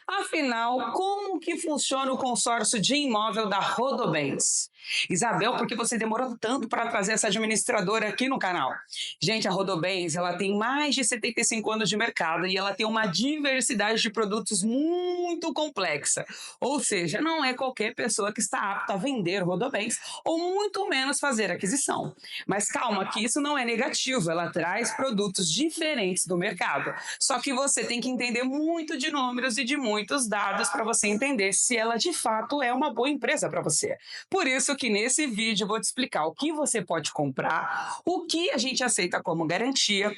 Afinal, como que funciona o consórcio de imóvel da Rodobens? Isabel, por que você demorou tanto para trazer essa administradora aqui no canal? Gente, a Rodobens, ela tem mais de 75 anos de mercado e ela tem uma diversidade de produtos muito complexa. Ou seja, não é qualquer pessoa que está apta a vender Rodobens ou muito menos fazer aquisição. Mas calma, que isso não é negativo, ela traz produtos diferentes do mercado. Só que você tem que entender muito de números e de muitos dados para você entender se ela de fato é uma boa empresa para você. Por isso que nesse vídeo eu vou te explicar o que você pode comprar, o que a gente aceita como garantia,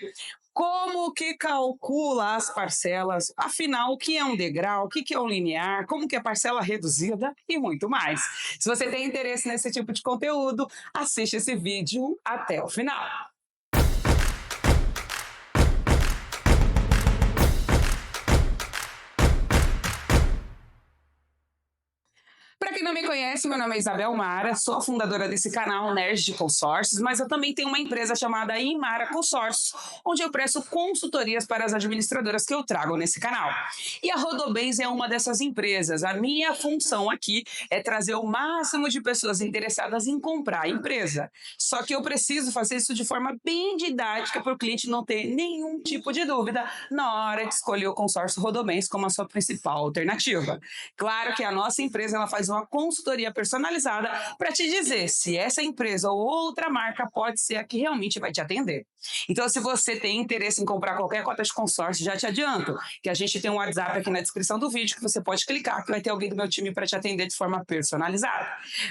como que calcula as parcelas, afinal, o que é um degrau, o que é um linear, como que é parcela reduzida e muito mais. Se você tem interesse nesse tipo de conteúdo, assiste esse vídeo até o final. Para quem não me conhece, meu nome é Isabel Mara, sou a fundadora desse canal Nerd de Consórcios, mas eu também tenho uma empresa chamada Imara Consórcios, onde eu presto consultorias para as administradoras que eu trago nesse canal. E a Rodobens é uma dessas empresas. A minha função aqui é trazer o máximo de pessoas interessadas em comprar a empresa. Só que eu preciso fazer isso de forma bem didática para o cliente não ter nenhum tipo de dúvida na hora de escolher o consórcio Rodobens como a sua principal alternativa. Claro que a nossa empresa ela faz uma consultoria personalizada para te dizer se essa empresa ou outra marca pode ser a que realmente vai te atender. Então, se você tem interesse em comprar qualquer cota de consórcio, já te adianto que a gente tem um WhatsApp aqui na descrição do vídeo que você pode clicar que vai ter alguém do meu time para te atender de forma personalizada.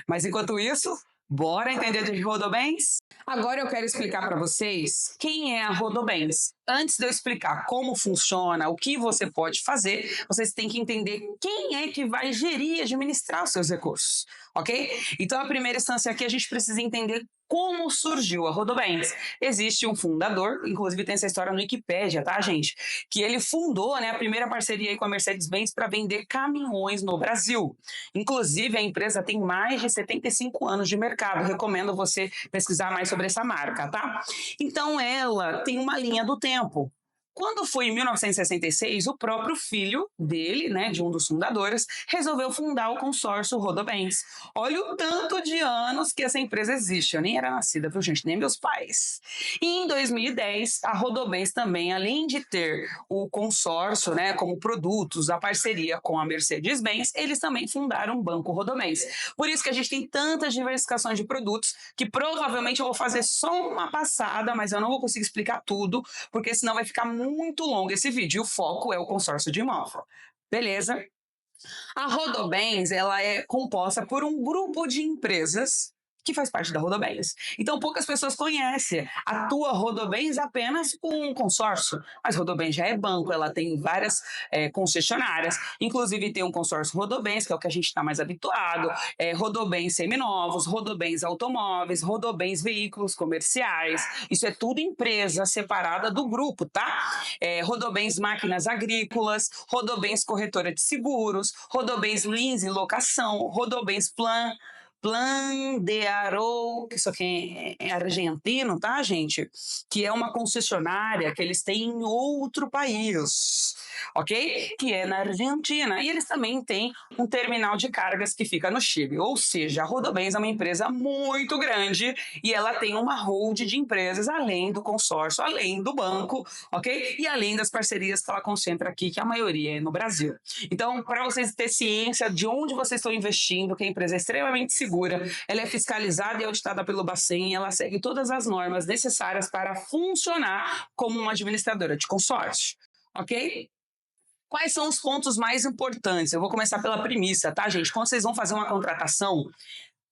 Mas enquanto isso, bora entender de Rodobens? Agora eu quero explicar para vocês quem é a Rodobens. Antes de eu explicar como funciona, o que você pode fazer, vocês têm que entender quem é que vai gerir e administrar os seus recursos, ok? Então, a primeira instância aqui, a gente precisa entender como surgiu a Rodobens. Existe um fundador, inclusive tem essa história no Wikipédia, tá, gente? Que ele fundou, né, a primeira parceria aí com a Mercedes-Benz para vender caminhões no Brasil. Inclusive, a empresa tem mais de 75 anos de mercado. Recomendo você pesquisar mais sobre essa marca, tá? Então, ela tem uma linha do tempo. Quando foi em 1966, o próprio filho dele, né, de um dos fundadores, resolveu fundar o consórcio Rodobens. Olha o tanto de anos que essa empresa existe. Eu nem era nascida, viu, gente? Nem meus pais. E em 2010, a Rodobens também, além de ter o consórcio, né, como produtos, a parceria com a Mercedes-Benz, eles também fundaram o Banco Rodobens. Por isso que a gente tem tantas diversificações de produtos que provavelmente eu vou fazer só uma passada, mas eu não vou conseguir explicar tudo, porque senão vai ficar muito longo esse vídeo. O foco é o consórcio de imóvel. Beleza? A Rodobens, ela é composta por um grupo de empresas que faz parte da Rodobens. Então, poucas pessoas conhecem. Atua Rodobens apenas com um consórcio. Mas Rodobens já é banco, ela tem várias concessionárias. Inclusive, tem um consórcio Rodobens, que é o que a gente está mais habituado. Rodobens Seminovos, Rodobens Automóveis, Rodobens Veículos Comerciais. Isso é tudo empresa separada do grupo, tá? Rodobens Máquinas Agrícolas, Rodobens Corretora de Seguros, Rodobens Lins e Locação, Rodobens Plan de Arou, que isso aqui é argentino, tá, gente? Que é uma concessionária que eles têm em outro país, ok? Que é na Argentina. E eles também têm um terminal de cargas que fica no Chile. Ou seja, a Rodobens é uma empresa muito grande e ela tem uma hold de empresas além do consórcio, além do banco, ok? E além das parcerias que ela concentra aqui, que a maioria é no Brasil. Então, para vocês terem ciência de onde vocês estão investindo, que a empresa é extremamente segura, ela é fiscalizada e auditada pelo Bacen, ela segue todas as normas necessárias para funcionar como uma administradora de consórcio, ok? Quais são os pontos mais importantes? Eu vou começar pela premissa, tá, gente? Quando vocês vão fazer uma contratação,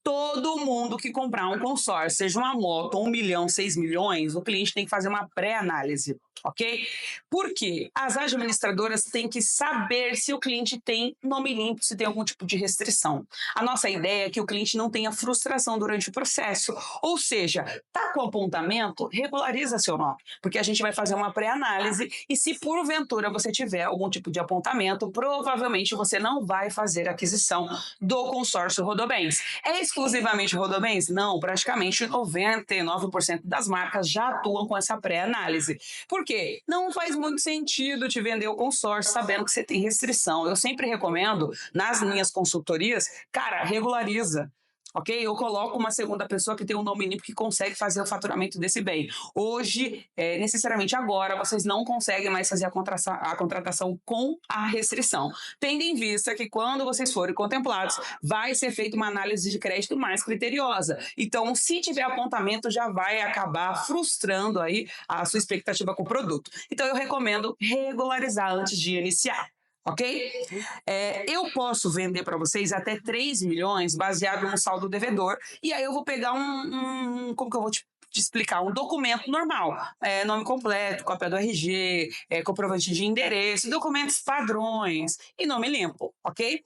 todo mundo que comprar um consórcio, seja uma moto, 1 milhão, 6 milhões, o cliente tem que fazer uma pré-análise, ok? Por quê? As administradoras têm que saber se o cliente tem nome limpo, se tem algum tipo de restrição. A nossa ideia é que o cliente não tenha frustração durante o processo, ou seja, tá com apontamento, regulariza seu nome, porque a gente vai fazer uma pré-análise e se porventura você tiver algum tipo de apontamento, provavelmente você não vai fazer a aquisição do consórcio Rodobens. É exclusivamente Rodobens? Não, praticamente 99% das marcas já atuam com essa pré-análise. Por Por quê? Não faz muito sentido te vender o consórcio sabendo que você tem restrição. Eu sempre recomendo, nas minhas consultorias, cara, regulariza. Ok? Eu coloco uma segunda pessoa que tem um nome limpo que consegue fazer o faturamento desse bem. Hoje, necessariamente agora, vocês não conseguem mais fazer a contratação com a restrição. Tendo em vista que quando vocês forem contemplados, vai ser feita uma análise de crédito mais criteriosa. Então, se tiver apontamento, já vai acabar frustrando aí a sua expectativa com o produto. Então, eu recomendo regularizar antes de iniciar. Ok? Eu posso vender para vocês até 3 milhões baseado no saldo devedor. E aí eu vou pegar como que eu vou te explicar? Um documento normal. Nome completo, cópia do RG, comprovante de endereço, documentos padrões e nome limpo, ok?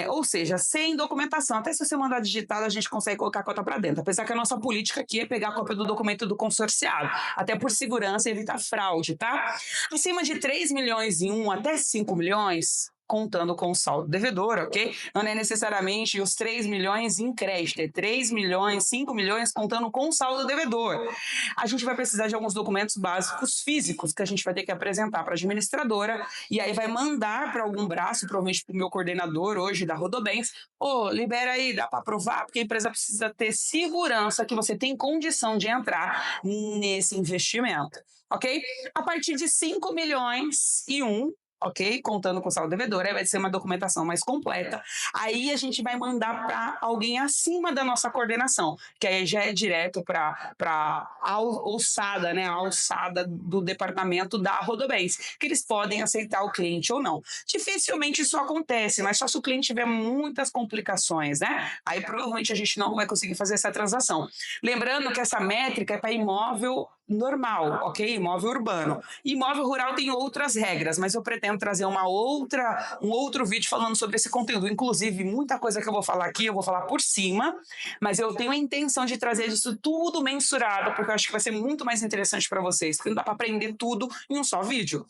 Ou seja, sem documentação. Até se você mandar digitado, a gente consegue colocar a cota para dentro. Apesar que a nossa política aqui é pegar a cópia do documento do consorciado. Até por segurança e evitar fraude, tá? Acima de 3 milhões em 1 até 5 milhões, contando com o saldo devedor, ok? Não é necessariamente os 3 milhões em crédito, é 3 milhões, 5 milhões contando com o saldo devedor. A gente vai precisar de alguns documentos básicos físicos que a gente vai ter que apresentar para a administradora e aí vai mandar para algum braço, provavelmente para o meu coordenador hoje da Rodobens, libera aí, dá para aprovar, porque a empresa precisa ter segurança que você tem condição de entrar nesse investimento, ok? A partir de 5 milhões e 1, ok? Contando com o saldo devedor, aí vai ser uma documentação mais completa. Aí a gente vai mandar para alguém acima da nossa coordenação, que aí já é direto para a alçada, né? A alçada do departamento da Rodobens, que eles podem aceitar o cliente ou não. Dificilmente isso acontece, mas só se o cliente tiver muitas complicações, né? Aí provavelmente a gente não vai conseguir fazer essa transação. Lembrando que essa métrica é para imóvel normal, ok? Imóvel urbano. Imóvel rural tem outras regras, mas eu pretendo trazer um outro vídeo falando sobre esse conteúdo. Inclusive, muita coisa que eu vou falar aqui, eu vou falar por cima, mas eu tenho a intenção de trazer isso tudo mensurado, porque eu acho que vai ser muito mais interessante para vocês, porque não dá para aprender tudo em um só vídeo.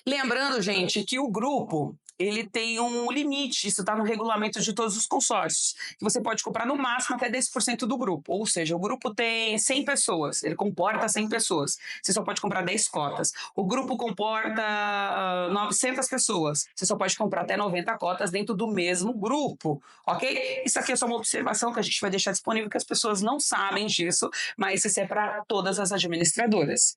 Lembrando, gente, que o grupo, ele tem um limite, isso está no regulamento de todos os consórcios, que você pode comprar no máximo até 10% do grupo, ou seja, o grupo tem 100 pessoas, ele comporta 100 pessoas, você só pode comprar 10 cotas. O grupo comporta 900 pessoas, você só pode comprar até 90 cotas dentro do mesmo grupo, ok? Isso aqui é só uma observação que a gente vai deixar disponível, que as pessoas não sabem disso, mas isso é para todas as administradoras.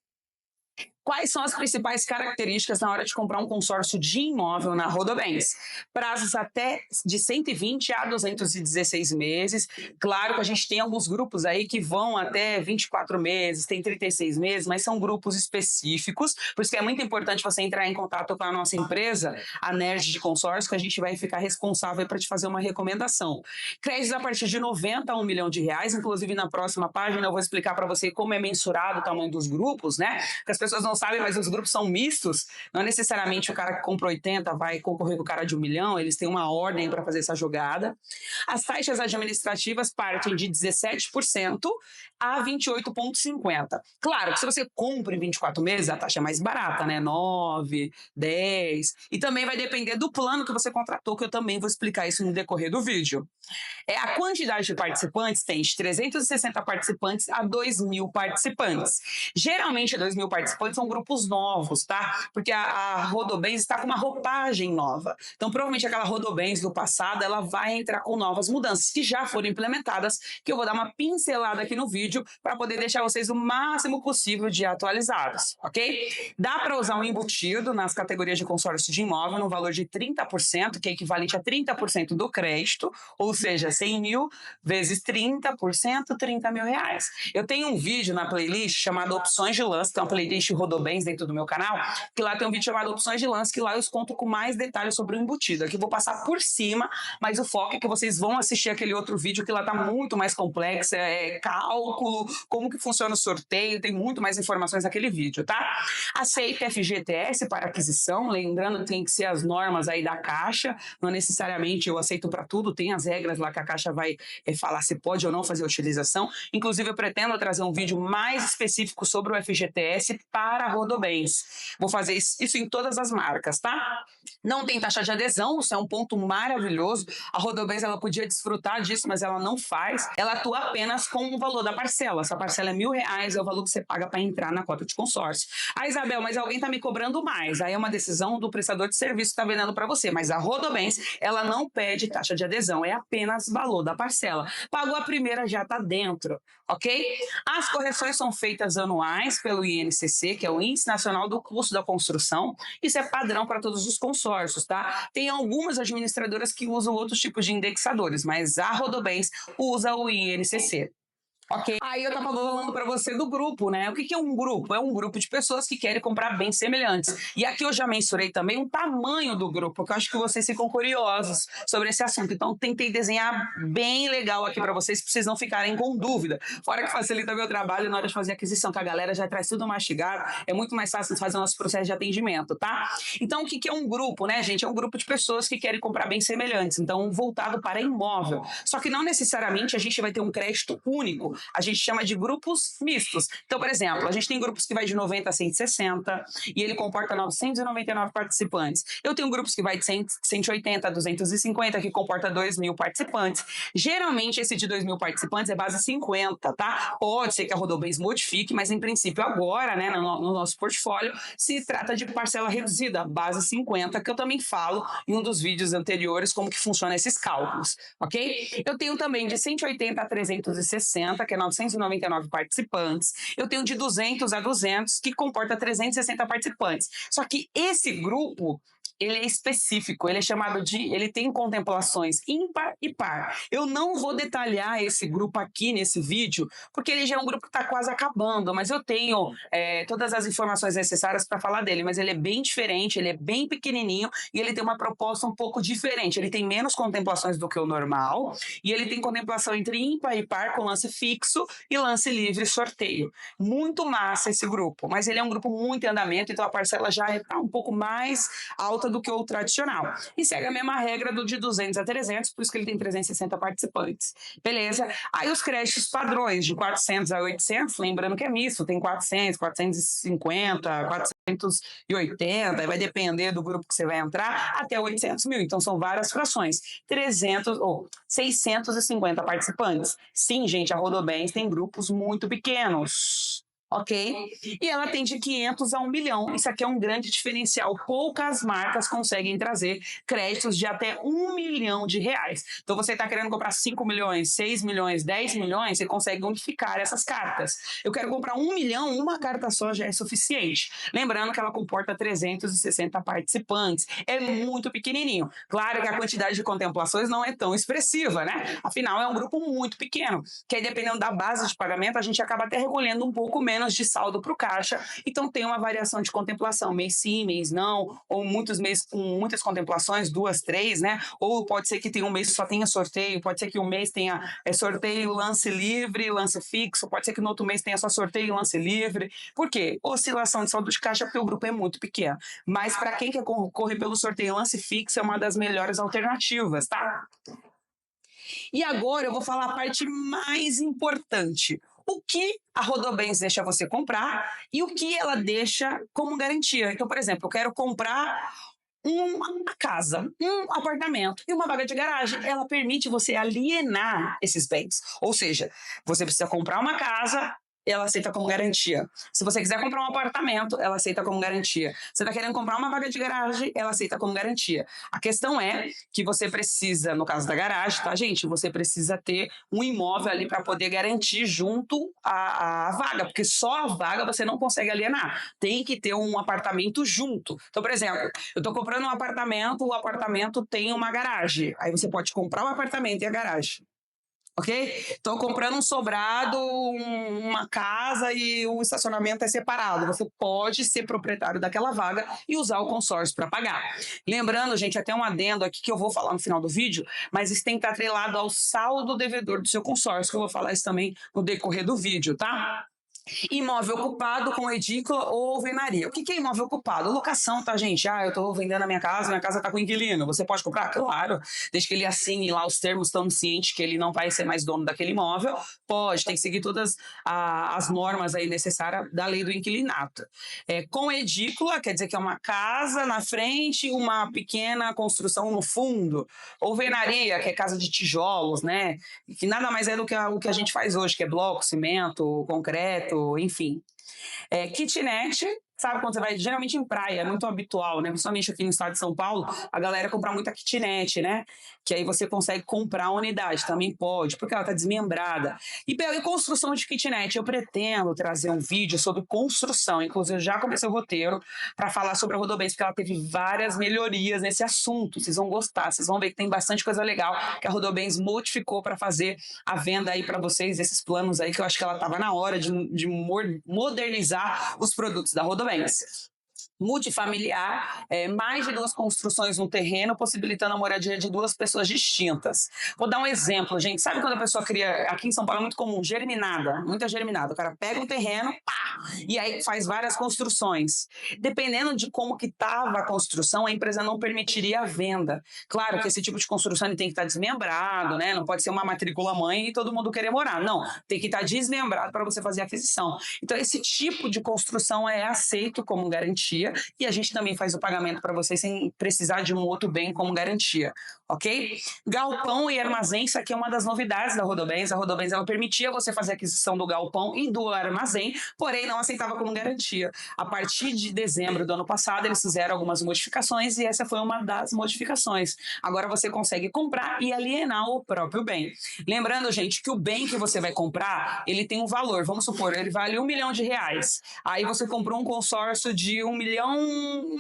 Quais são as principais características na hora de comprar um consórcio de imóvel na Rodobens? Prazos até de 120 a 216 meses. Claro que a gente tem alguns grupos aí que vão até 24 meses, tem 36 meses, mas são grupos específicos. Por isso que é muito importante você entrar em contato com a nossa empresa, a NERD de Consórcio, que a gente vai ficar responsável para te fazer uma recomendação. Créditos a partir de 90 a 1 milhão de reais. Inclusive, na próxima página eu vou explicar para você como é mensurado o tamanho dos grupos, né? Porque as pessoas não sabem, mas os grupos são mistos. Não necessariamente o cara que comprou 80 vai concorrer com o cara de 1 milhão, eles têm uma ordem para fazer essa jogada. As taxas administrativas partem de 17% a 28,50%. Claro que se você compra em 24 meses, a taxa é mais barata, né? 9, 10. E também vai depender do plano que você contratou, que eu também vou explicar isso no decorrer do vídeo. A quantidade de participantes tem de 360 participantes a 2.000 participantes. Geralmente, 2.000 participantes são grupos novos, tá? Porque a Rodobens está com uma roupagem nova. Então, provavelmente, aquela Rodobens do passado, ela vai entrar com novas mudanças, que já foram implementadas, que eu vou dar uma pincelada aqui no vídeo para poder deixar vocês o máximo possível de atualizados, ok? Dá para usar um embutido nas categorias de consórcio de imóvel no valor de 30%, que é equivalente a 30% do crédito, ou seja, 100 mil vezes 30%, 30 mil reais. Eu tenho um vídeo na playlist chamado Opções de Lance, que é uma playlist Rodobens dentro do meu canal, que lá tem um vídeo chamado Opções de Lance, que lá eu conto com mais detalhes sobre o embutido. Aqui eu vou passar por cima, mas o foco é que vocês vão assistir aquele outro vídeo que lá tá muito mais complexo, cálculo, como que funciona o sorteio, tem muito mais informações naquele vídeo, tá? Aceita FGTS para aquisição, lembrando que tem que ser as normas aí da Caixa, não necessariamente eu aceito para tudo, tem as regras lá que a Caixa vai falar se pode ou não fazer utilização. Inclusive, eu pretendo trazer um vídeo mais específico sobre o FGTS para para a Rodobens. Vou fazer isso em todas as marcas, tá? Não tem taxa de adesão, isso é um ponto maravilhoso. A Rodobens, ela podia desfrutar disso, mas ela não faz. Ela atua apenas com o valor da parcela. Essa parcela é R$1.000, é o valor que você paga para entrar na cota de consórcio. Ah, Isabel, mas alguém está me cobrando mais. Aí é uma decisão do prestador de serviço que está vendendo para você. Mas a Rodobens, ela não pede taxa de adesão, é apenas valor da parcela. Pagou a primeira, já está dentro, ok? As correções são feitas anuais pelo INCC, que é o Índice Nacional do Custo da Construção. Isso é padrão para todos os consórcios, tá? Tem algumas administradoras que usam outros tipos de indexadores, mas a Rodobens usa o INCC. Ok. Aí eu tava falando para você do grupo, né? O que é um grupo? É um grupo de pessoas que querem comprar bens semelhantes. E aqui eu já mensurei também o tamanho do grupo, porque eu acho que vocês ficam curiosos sobre esse assunto. Então tentei desenhar bem legal aqui para vocês não ficarem com dúvida. Fora que facilita meu trabalho na hora de fazer aquisição, que a galera já traz tudo mastigado. É muito mais fácil fazer o nosso processo de atendimento, tá? Então o que é um grupo, né, gente? É um grupo de pessoas que querem comprar bens semelhantes. Então voltado para imóvel. Só que não necessariamente a gente vai ter um crédito único. A gente chama de grupos mistos. Então, por exemplo, a gente tem grupos que vai de 90 a 160 e ele comporta 999 participantes. Eu tenho grupos que vai de 180 a 250, que comporta 2.000 participantes. Geralmente, esse de 2.000 participantes é base 50, tá? Pode ser que a Rodobens modifique, mas em princípio agora, né, no nosso portfólio, se trata de parcela reduzida, base 50, que eu também falo em um dos vídeos anteriores como que funciona esses cálculos, ok? Eu tenho também de 180 a 360, que é 999 participantes. Eu tenho de 200 a 200, que comporta 360 participantes. Só que esse grupo, ele é específico, ele é chamado de... ele tem contemplações ímpar e par. Eu não vou detalhar esse grupo aqui nesse vídeo, porque ele já é um grupo que está quase acabando, mas eu tenho todas as informações necessárias para falar dele, mas ele é bem diferente, ele é bem pequenininho e ele tem uma proposta um pouco diferente. Ele tem menos contemplações do que o normal e ele tem contemplação entre ímpar e par com lance fixo e lance livre sorteio. Muito massa esse grupo, mas ele é um grupo muito em andamento, então a parcela já está um pouco mais alta do que o tradicional. E segue a mesma regra do de 200 a 300, por isso que ele tem 360 participantes. Beleza? Aí os créditos padrões, de 400 a 800, lembrando que é misto, tem 400, 450, 480, vai depender do grupo que você vai entrar, até 800 mil. Então são várias frações. 300 ou 650 participantes. Sim, gente, a Rodobens tem grupos muito pequenos. Ok? E ela tem de 500 a 1 milhão. Isso aqui é um grande diferencial. Poucas marcas conseguem trazer créditos de até 1 milhão de reais. Então, você está querendo comprar 5 milhões, 6 milhões, 10 milhões, você consegue unificar essas cartas. Eu quero comprar 1 milhão, uma carta só já é suficiente. Lembrando que ela comporta 360 participantes. É muito pequenininho. Claro que a quantidade de contemplações não é tão expressiva, né? Afinal, é um grupo muito pequeno. Que aí, dependendo da base de pagamento, a gente acaba até recolhendo um pouco menos de saldo para o caixa, então tem uma variação de contemplação, mês sim, mês não, ou muitos meses com muitas contemplações, 2, 3, né? Ou pode ser que tenha um mês que só tenha sorteio, pode ser que um mês tenha sorteio, lance livre, lance fixo, pode ser que no outro mês tenha só sorteio e lance livre. Por quê? Oscilação de saldo de caixa porque o grupo é muito pequeno. Mas para quem quer correr pelo sorteio e lance fixo, é uma das melhores alternativas, tá? E agora eu vou falar a parte mais importante. O que a Rodobens deixa você comprar e o que ela deixa como garantia. Então, por exemplo, eu quero comprar uma casa, um apartamento e uma vaga de garagem. Ela permite você alienar esses bens. Ou seja, você precisa comprar uma casa, ela aceita como garantia. Se você quiser comprar um apartamento, ela aceita como garantia. Você está querendo comprar uma vaga de garagem, ela aceita como garantia. A questão é que você precisa, no caso da garagem, tá, gente? Você precisa ter um imóvel ali para poder garantir junto à vaga, porque só a vaga você não consegue alienar. Tem que ter um apartamento junto. Então, por exemplo, eu estou comprando um apartamento, o apartamento tem uma garagem. Aí você pode comprar o apartamento e a garagem. Ok? Estou comprando um sobrado, uma casa e o estacionamento é separado. Você pode ser proprietário daquela vaga e usar o consórcio para pagar. Lembrando, gente, até um adendo aqui que eu vou falar no final do vídeo, mas isso tem que estar atrelado ao saldo devedor do seu consórcio, que eu vou falar isso também no decorrer do vídeo, tá? Imóvel ocupado com edícula ou alvenaria. O que é imóvel ocupado? Locação, tá, gente? Eu tô vendendo a minha casa tá com inquilino. Você pode comprar? Claro. Desde que ele assine lá os termos, tão ciente que ele não vai ser mais dono daquele imóvel. Pode, tem que seguir todas as normas aí necessárias da lei do inquilinato. Com edícula, quer dizer que é uma casa na frente, uma pequena construção no fundo. Alvenaria, que é casa de tijolos, né? Que nada mais é do que o que a gente faz hoje, que é bloco, cimento, concreto, enfim. Kitnet, sabe quando você vai, geralmente em praia, é muito habitual, né? Principalmente aqui no estado de São Paulo, a galera compra muita kitnet, né? Que aí você consegue comprar a unidade, também pode, porque ela tá desmembrada. E construção de kitnet, eu pretendo trazer um vídeo sobre construção, inclusive eu já comecei o roteiro para falar sobre a Rodobens, porque ela teve várias melhorias nesse assunto, vocês vão gostar, vocês vão ver que tem bastante coisa legal que a Rodobens modificou para fazer a venda aí para vocês, esses planos aí, que eu acho que ela tava na hora de modernizar os produtos da Rodobens. Multifamiliar, mais de 2 construções no terreno, possibilitando a moradia de 2 pessoas distintas. Vou dar um exemplo, gente. Sabe quando a pessoa cria, aqui em São Paulo é muito comum, muita germinada. O cara pega um terreno, pá, e aí faz várias construções. Dependendo de como que estava a construção, a empresa não permitiria a venda. Claro que esse tipo de construção ele tem que estar desmembrado, né? Não pode ser uma matrícula mãe e todo mundo querer morar. Não, tem que estar desmembrado para você fazer a aquisição. Então, esse tipo de construção é aceito como garantia e a gente também faz o pagamento para vocês sem precisar de um outro bem como garantia, ok? Galpão e armazém, isso aqui é uma das novidades da Rodobens. A Rodobens, ela permitia você fazer a aquisição do galpão e do armazém, porém não aceitava como garantia. A partir de dezembro do ano passado, eles fizeram algumas modificações e essa foi uma das modificações. Agora você consegue comprar e alienar o próprio bem. Lembrando, gente, que o bem que você vai comprar, ele tem um valor. Vamos supor, ele vale R$1 milhão. Aí você comprou um consórcio de R$1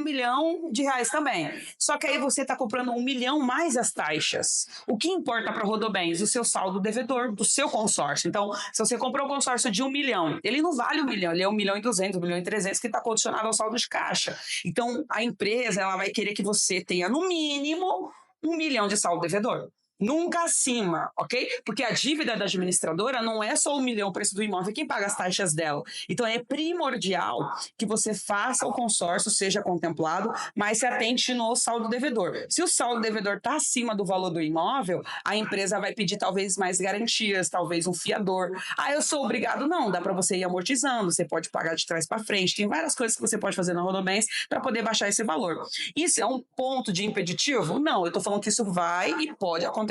milhão também. Só que aí você está comprando R$1 milhão mais as taxas. O que importa para a Rodobens? O seu saldo devedor do seu consórcio. Então, se você comprou um consórcio de R$1 milhão, ele não vale R$1 milhão, ele é R$1.200.000, R$1.300.000 que está condicionado ao saldo de caixa. Então, a empresa ela vai querer que você tenha, no mínimo, R$1 milhão de saldo devedor. Nunca acima, ok? Porque a dívida da administradora não é só R$1 milhão o preço do imóvel, quem paga as taxas dela. Então é primordial que você faça o consórcio, seja contemplado, mas se atente no saldo devedor. Se o saldo devedor está acima do valor do imóvel, a empresa vai pedir talvez mais garantias, talvez um fiador. Eu sou obrigado? Não, dá para você ir amortizando, você pode pagar de trás para frente, tem várias coisas que você pode fazer na Rodobens para poder baixar esse valor. Isso é um ponto de impeditivo? Não, eu estou falando que isso vai e pode acontecer.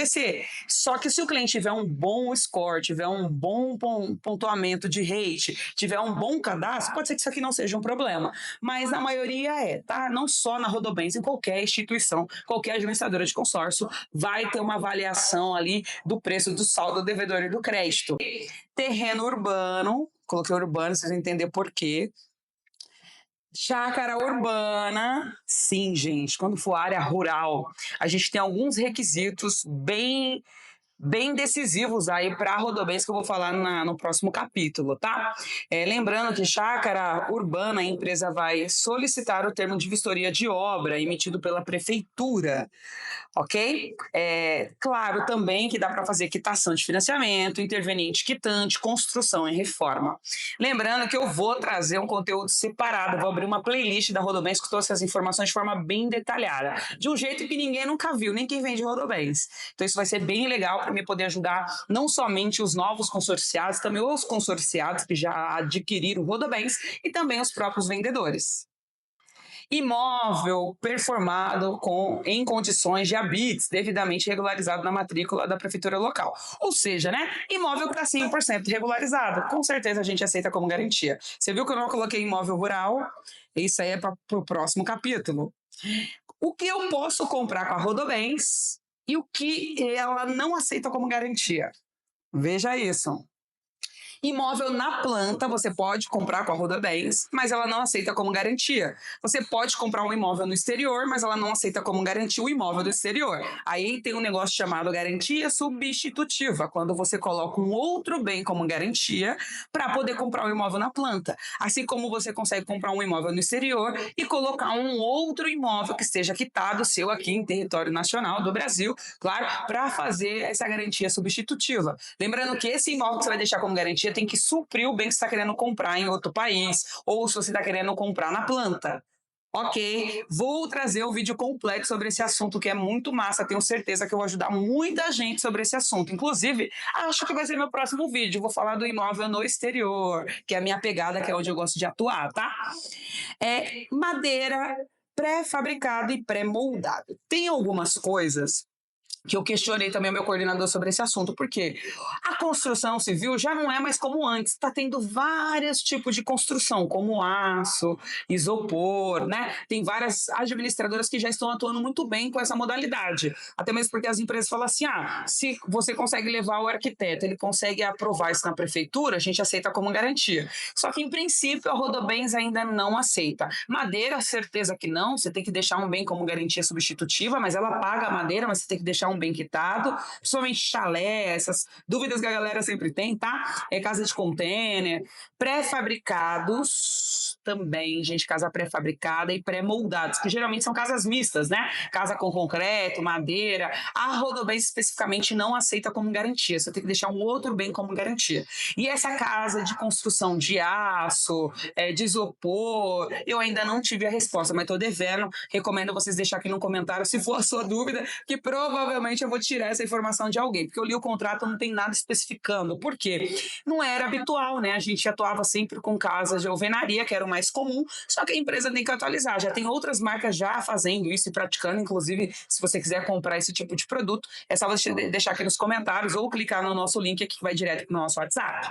Só que se o cliente tiver um bom score, tiver um bom pontuamento de rate, tiver um bom cadastro, pode ser que isso aqui não seja um problema. Mas na maioria tá? Não só na Rodobens, em qualquer instituição, qualquer administradora de consórcio vai ter uma avaliação ali do preço do saldo devedor e do crédito. Terreno urbano, coloquei urbano, vocês vão entender por quê. Chácara urbana, sim, gente. Quando for área rural, a gente tem alguns requisitos bem decisivos aí para a Rodobens que eu vou falar no próximo capítulo, tá? Lembrando que chácara urbana, a empresa vai solicitar o termo de vistoria de obra emitido pela prefeitura, ok? Claro também que dá para fazer quitação de financiamento, interveniente quitante, construção e reforma. Lembrando que eu vou trazer um conteúdo separado, vou abrir uma playlist da Rodobens com todas essas informações de forma bem detalhada, de um jeito que ninguém nunca viu, nem quem vende Rodobens. Então isso vai ser bem legal para me poder ajudar não somente os novos consorciados, também os consorciados que já adquiriram Rodobens e também os próprios vendedores. Imóvel performado em condições de habites, devidamente regularizado na matrícula da prefeitura local. Ou seja, né? Imóvel que está 100% regularizado. Com certeza a gente aceita como garantia. Você viu que eu não coloquei imóvel rural? Isso aí é para o próximo capítulo. O que eu posso comprar com a Rodobens e o que ela não aceita como garantia? Veja isso. Imóvel na planta, você pode comprar com a Rodobens, mas ela não aceita como garantia. Você pode comprar um imóvel no exterior, mas ela não aceita como garantia o imóvel do exterior. Aí tem um negócio chamado garantia substitutiva, quando você coloca um outro bem como garantia para poder comprar um imóvel na planta. Assim como você consegue comprar um imóvel no exterior e colocar um outro imóvel que esteja quitado seu aqui em território nacional do Brasil, claro, para fazer essa garantia substitutiva. Lembrando que esse imóvel que você vai deixar como garantia tem que suprir o bem que você está querendo comprar em outro país, ou se você está querendo comprar na planta. Ok, vou trazer o vídeo completo sobre esse assunto que é muito massa. Tenho certeza que eu vou ajudar muita gente sobre esse assunto. Inclusive, acho que vai ser meu próximo vídeo. Vou falar do imóvel no exterior, que é a minha pegada, que é onde eu gosto de atuar, tá? É madeira pré-fabricado e pré-moldado. Tem algumas coisas que eu questionei também o meu coordenador sobre esse assunto, porque a construção civil já não é mais como antes, está tendo vários tipos de construção, como aço, isopor, né? Tem várias administradoras que já estão atuando muito bem com essa modalidade, até mesmo porque as empresas falam assim, se você consegue levar o arquiteto, ele consegue aprovar isso na prefeitura, a gente aceita como garantia. Só que, em princípio, a Rodobens ainda não aceita. Madeira, certeza que não, você tem que deixar um bem como garantia substitutiva, mas ela paga a madeira, mas você tem que deixar um bem quitado, principalmente chalé, essas dúvidas que a galera sempre tem, tá? É casa de container, pré-fabricados também, gente, casa pré-fabricada e pré-moldados, que geralmente são casas mistas, né? Casa com concreto, madeira. A Rodobens especificamente não aceita como garantia, você tem que deixar um outro bem como garantia. E essa casa de construção de aço, de isopor, eu ainda não tive a resposta, mas tô devendo. Recomendo vocês deixar aqui no comentário se for a sua dúvida, que provavelmente eu vou tirar essa informação de alguém, porque eu li o contrato, não tem nada especificando. Por quê? Não era habitual, né? A gente atuava sempre com casas de alvenaria, que era o mais comum, só que a empresa tem que atualizar. Já tem outras marcas já fazendo isso e praticando, inclusive, se você quiser comprar esse tipo de produto, é só você deixar aqui nos comentários ou clicar no nosso link aqui que vai direto pro nosso WhatsApp.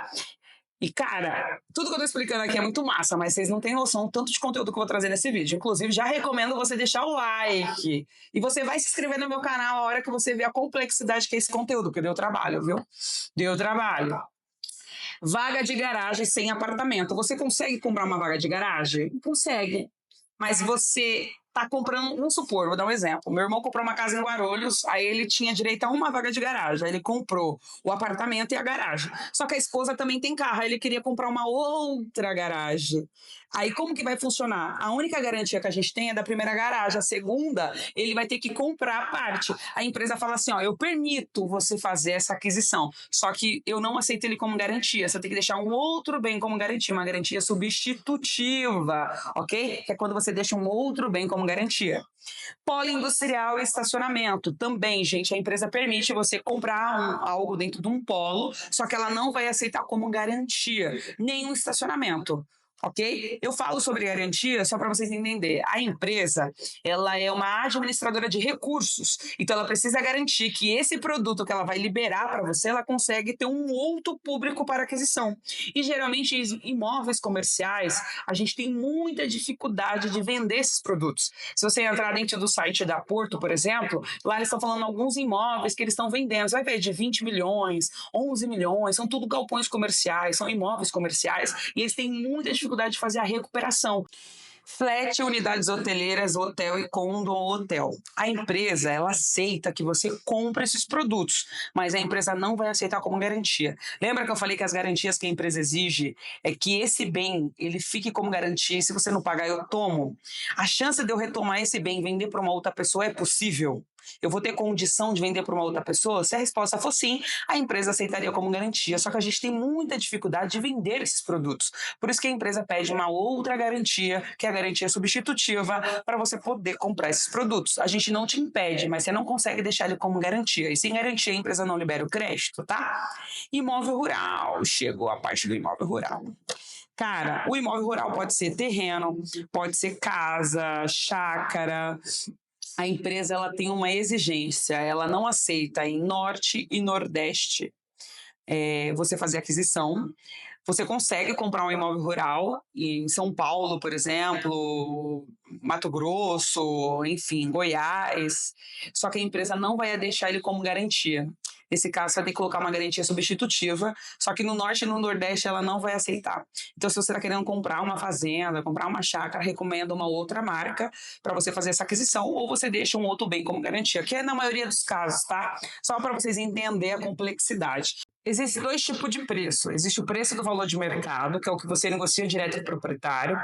E, cara, tudo que eu tô explicando aqui é muito massa, mas vocês não têm noção do tanto de conteúdo que eu vou trazer nesse vídeo. Inclusive, já recomendo você deixar o like. E você vai se inscrever no meu canal a hora que você vê a complexidade que é esse conteúdo, porque deu trabalho, viu? Deu trabalho. Vaga de garagem sem apartamento. Você consegue comprar uma vaga de garagem? Consegue. Mas você tá comprando, vamos supor, vou dar um exemplo. Meu irmão comprou uma casa em Guarulhos, aí ele tinha direito a uma vaga de garagem. Aí ele comprou o apartamento e a garagem. Só que a esposa também tem carro, aí ele queria comprar uma outra garagem. Aí como que vai funcionar? A única garantia que a gente tem é da primeira garagem. A segunda, ele vai ter que comprar a parte. A empresa fala assim, eu permito você fazer essa aquisição, só que eu não aceito ele como garantia. Você tem que deixar um outro bem como garantia, uma garantia substitutiva, ok? Que é quando você deixa um outro bem como garantia. Polo industrial e estacionamento. Também, gente, a empresa permite você comprar algo dentro de um polo, só que ela não vai aceitar como garantia nenhum estacionamento. Ok? Eu falo sobre garantia só para vocês entenderem. A empresa, ela é uma administradora de recursos, então ela precisa garantir que esse produto que ela vai liberar para você, ela consegue ter um outro público para aquisição. E geralmente imóveis comerciais, a gente tem muita dificuldade de vender esses produtos. Se você entrar dentro do site da Porto, por exemplo, lá eles estão falando alguns imóveis que eles estão vendendo. Você vai ver de 20 milhões, 11 milhões, são tudo galpões comerciais, são imóveis comerciais, e eles têm muita dificuldade de fazer a recuperação. Flat, unidades hoteleiras, hotel e condo ou hotel. A empresa, ela aceita que você compre esses produtos, mas a empresa não vai aceitar como garantia. Lembra que eu falei que as garantias que a empresa exige é que esse bem, ele fique como garantia e se você não pagar, eu tomo? A chance de eu retomar esse bem e vender para uma outra pessoa é possível? Eu vou ter condição de vender para uma outra pessoa? Se a resposta for sim, a empresa aceitaria como garantia. Só que a gente tem muita dificuldade de vender esses produtos. Por isso que a empresa pede uma outra garantia, que é a garantia substitutiva, para você poder comprar esses produtos. A gente não te impede, mas você não consegue deixar ele como garantia. E sem garantia, a empresa não libera o crédito, tá? Imóvel rural. Chegou a parte do imóvel rural. Cara, o imóvel rural pode ser terreno, pode ser casa, chácara. A empresa ela tem uma exigência, ela não aceita em norte e nordeste você fazer aquisição. Você consegue comprar um imóvel rural em São Paulo, por exemplo, Mato Grosso, enfim, Goiás, só que a empresa não vai deixar ele como garantia. Nesse caso, você vai ter que colocar uma garantia substitutiva, só que no norte e no nordeste ela não vai aceitar. Então, se você está querendo comprar uma fazenda, comprar uma chácara, recomendo uma outra marca para você fazer essa aquisição, ou você deixa um outro bem como garantia, que é na maioria dos casos, tá? Só para vocês entenderem a complexidade. Existem dois tipos de preço. Existe o preço do valor de mercado, que é o que você negocia direto com o proprietário,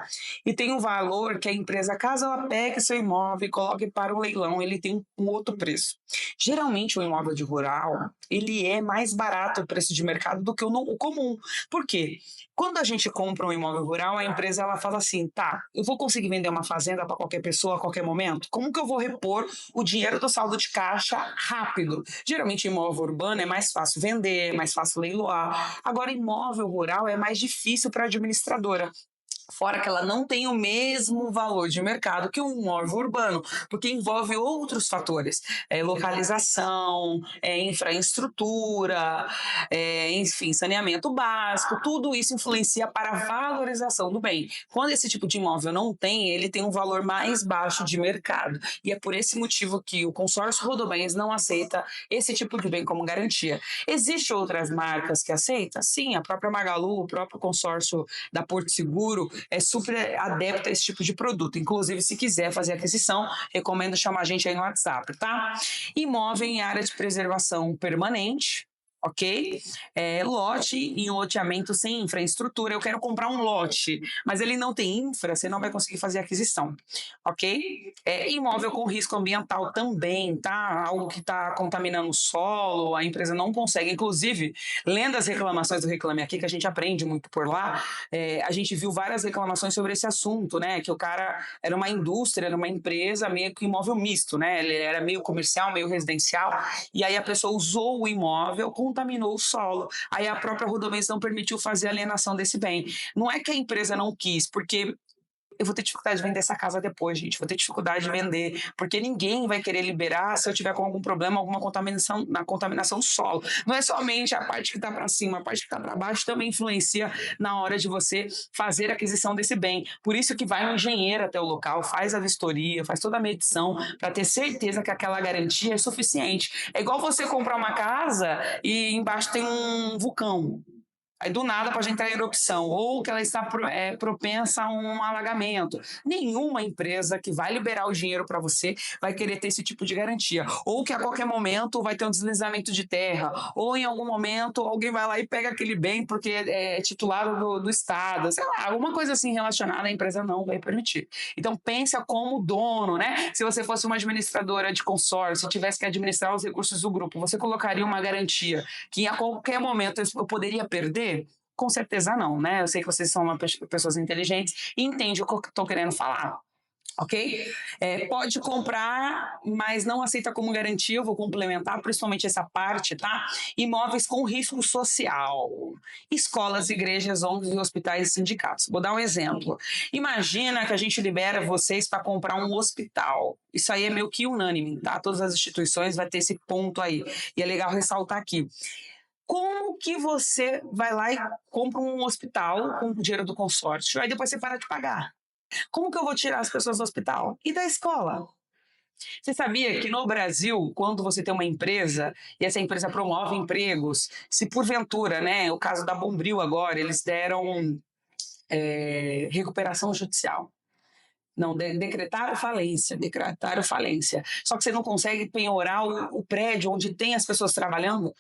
e tem um valor que a empresa, caso ela pegue seu imóvel e coloque para o leilão, ele tem um outro preço. Geralmente, o imóvel de rural, ele é mais barato o preço de mercado do que o comum. Por quê? Quando a gente compra um imóvel rural, a empresa ela fala assim, tá, eu vou conseguir vender uma fazenda para qualquer pessoa a qualquer momento? Como que eu vou repor o dinheiro do saldo de caixa rápido? Geralmente, imóvel urbano é mais fácil vender, mais fácil leiloar. Agora, imóvel rural é mais difícil para a administradora. Fora que ela não tem o mesmo valor de mercado que um imóvel urbano, porque envolve outros fatores, localização, infraestrutura, enfim, saneamento básico, tudo isso influencia para a valorização do bem. Quando esse tipo de imóvel não tem, ele tem um valor mais baixo de mercado. E é por esse motivo que o consórcio Rodobens não aceita esse tipo de bem como garantia. Existem outras marcas que aceitam? Sim, a própria Magalu, o próprio consórcio da Porto Seguro é super adepta a esse tipo de produto. Inclusive, se quiser fazer aquisição, recomendo chamar a gente aí no WhatsApp, tá? Imóvel em área de preservação permanente, ok? Lote em loteamento sem infraestrutura. Eu quero comprar um lote, mas ele não tem infra, você não vai conseguir fazer aquisição, ok? Imóvel com risco ambiental também, tá? Algo que está contaminando o solo, a empresa não consegue. Inclusive, lendo as reclamações do Reclame Aqui, que a gente aprende muito por lá, a gente viu várias reclamações sobre esse assunto, né? Que o cara era uma indústria, era uma empresa meio que imóvel misto, né? Ele era meio comercial, meio residencial, e aí a pessoa usou o imóvel, contaminou o solo. Aí a própria Rodobens não permitiu fazer a alienação desse bem. Não é que a empresa não quis, porque eu vou ter dificuldade de vender essa casa depois, gente. Vou ter dificuldade de vender, porque ninguém vai querer liberar se eu tiver com algum problema, alguma contaminação na contaminação do solo. Não é somente a parte que está para cima, a parte que está para baixo também influencia na hora de você fazer a aquisição desse bem. Por isso que vai um engenheiro até o local, faz a vistoria, faz toda a medição para ter certeza que aquela garantia é suficiente. É igual você comprar uma casa e embaixo tem um vulcão. Aí do nada pode entrar em erupção, ou que ela está propensa a um alagamento. Nenhuma empresa que vai liberar o dinheiro para você vai querer ter esse tipo de garantia. Ou que a qualquer momento vai ter um deslizamento de terra, ou em algum momento alguém vai lá e pega aquele bem porque é titulado do Estado, sei lá, alguma coisa assim relacionada, a empresa não vai permitir. Então pensa como dono, né? Se você fosse uma administradora de consórcio, se tivesse que administrar os recursos do grupo, você colocaria uma garantia que a qualquer momento eu poderia perder? Com certeza não, né? Eu sei que vocês são pessoas inteligentes e entendem o que eu estou querendo falar. Ok? Pode comprar, mas não aceita como garantia. Eu vou complementar principalmente essa parte, tá? Imóveis com risco social. Escolas, igrejas, ONGs, hospitais e sindicatos. Vou dar um exemplo. Imagina que a gente libera vocês para comprar um hospital. Isso aí é meio que unânime, tá? Todas as instituições vão ter esse ponto aí. E é legal ressaltar aqui. Como que você vai lá e compra um hospital com o dinheiro do consórcio, aí depois você para de pagar? Como que eu vou tirar as pessoas do hospital? E da escola? Você sabia que no Brasil, quando você tem uma empresa e essa empresa promove empregos, se porventura, né, o caso da Bombril agora, eles deram recuperação judicial. Não, decretaram falência. Só que você não consegue penhorar o prédio onde tem as pessoas trabalhando.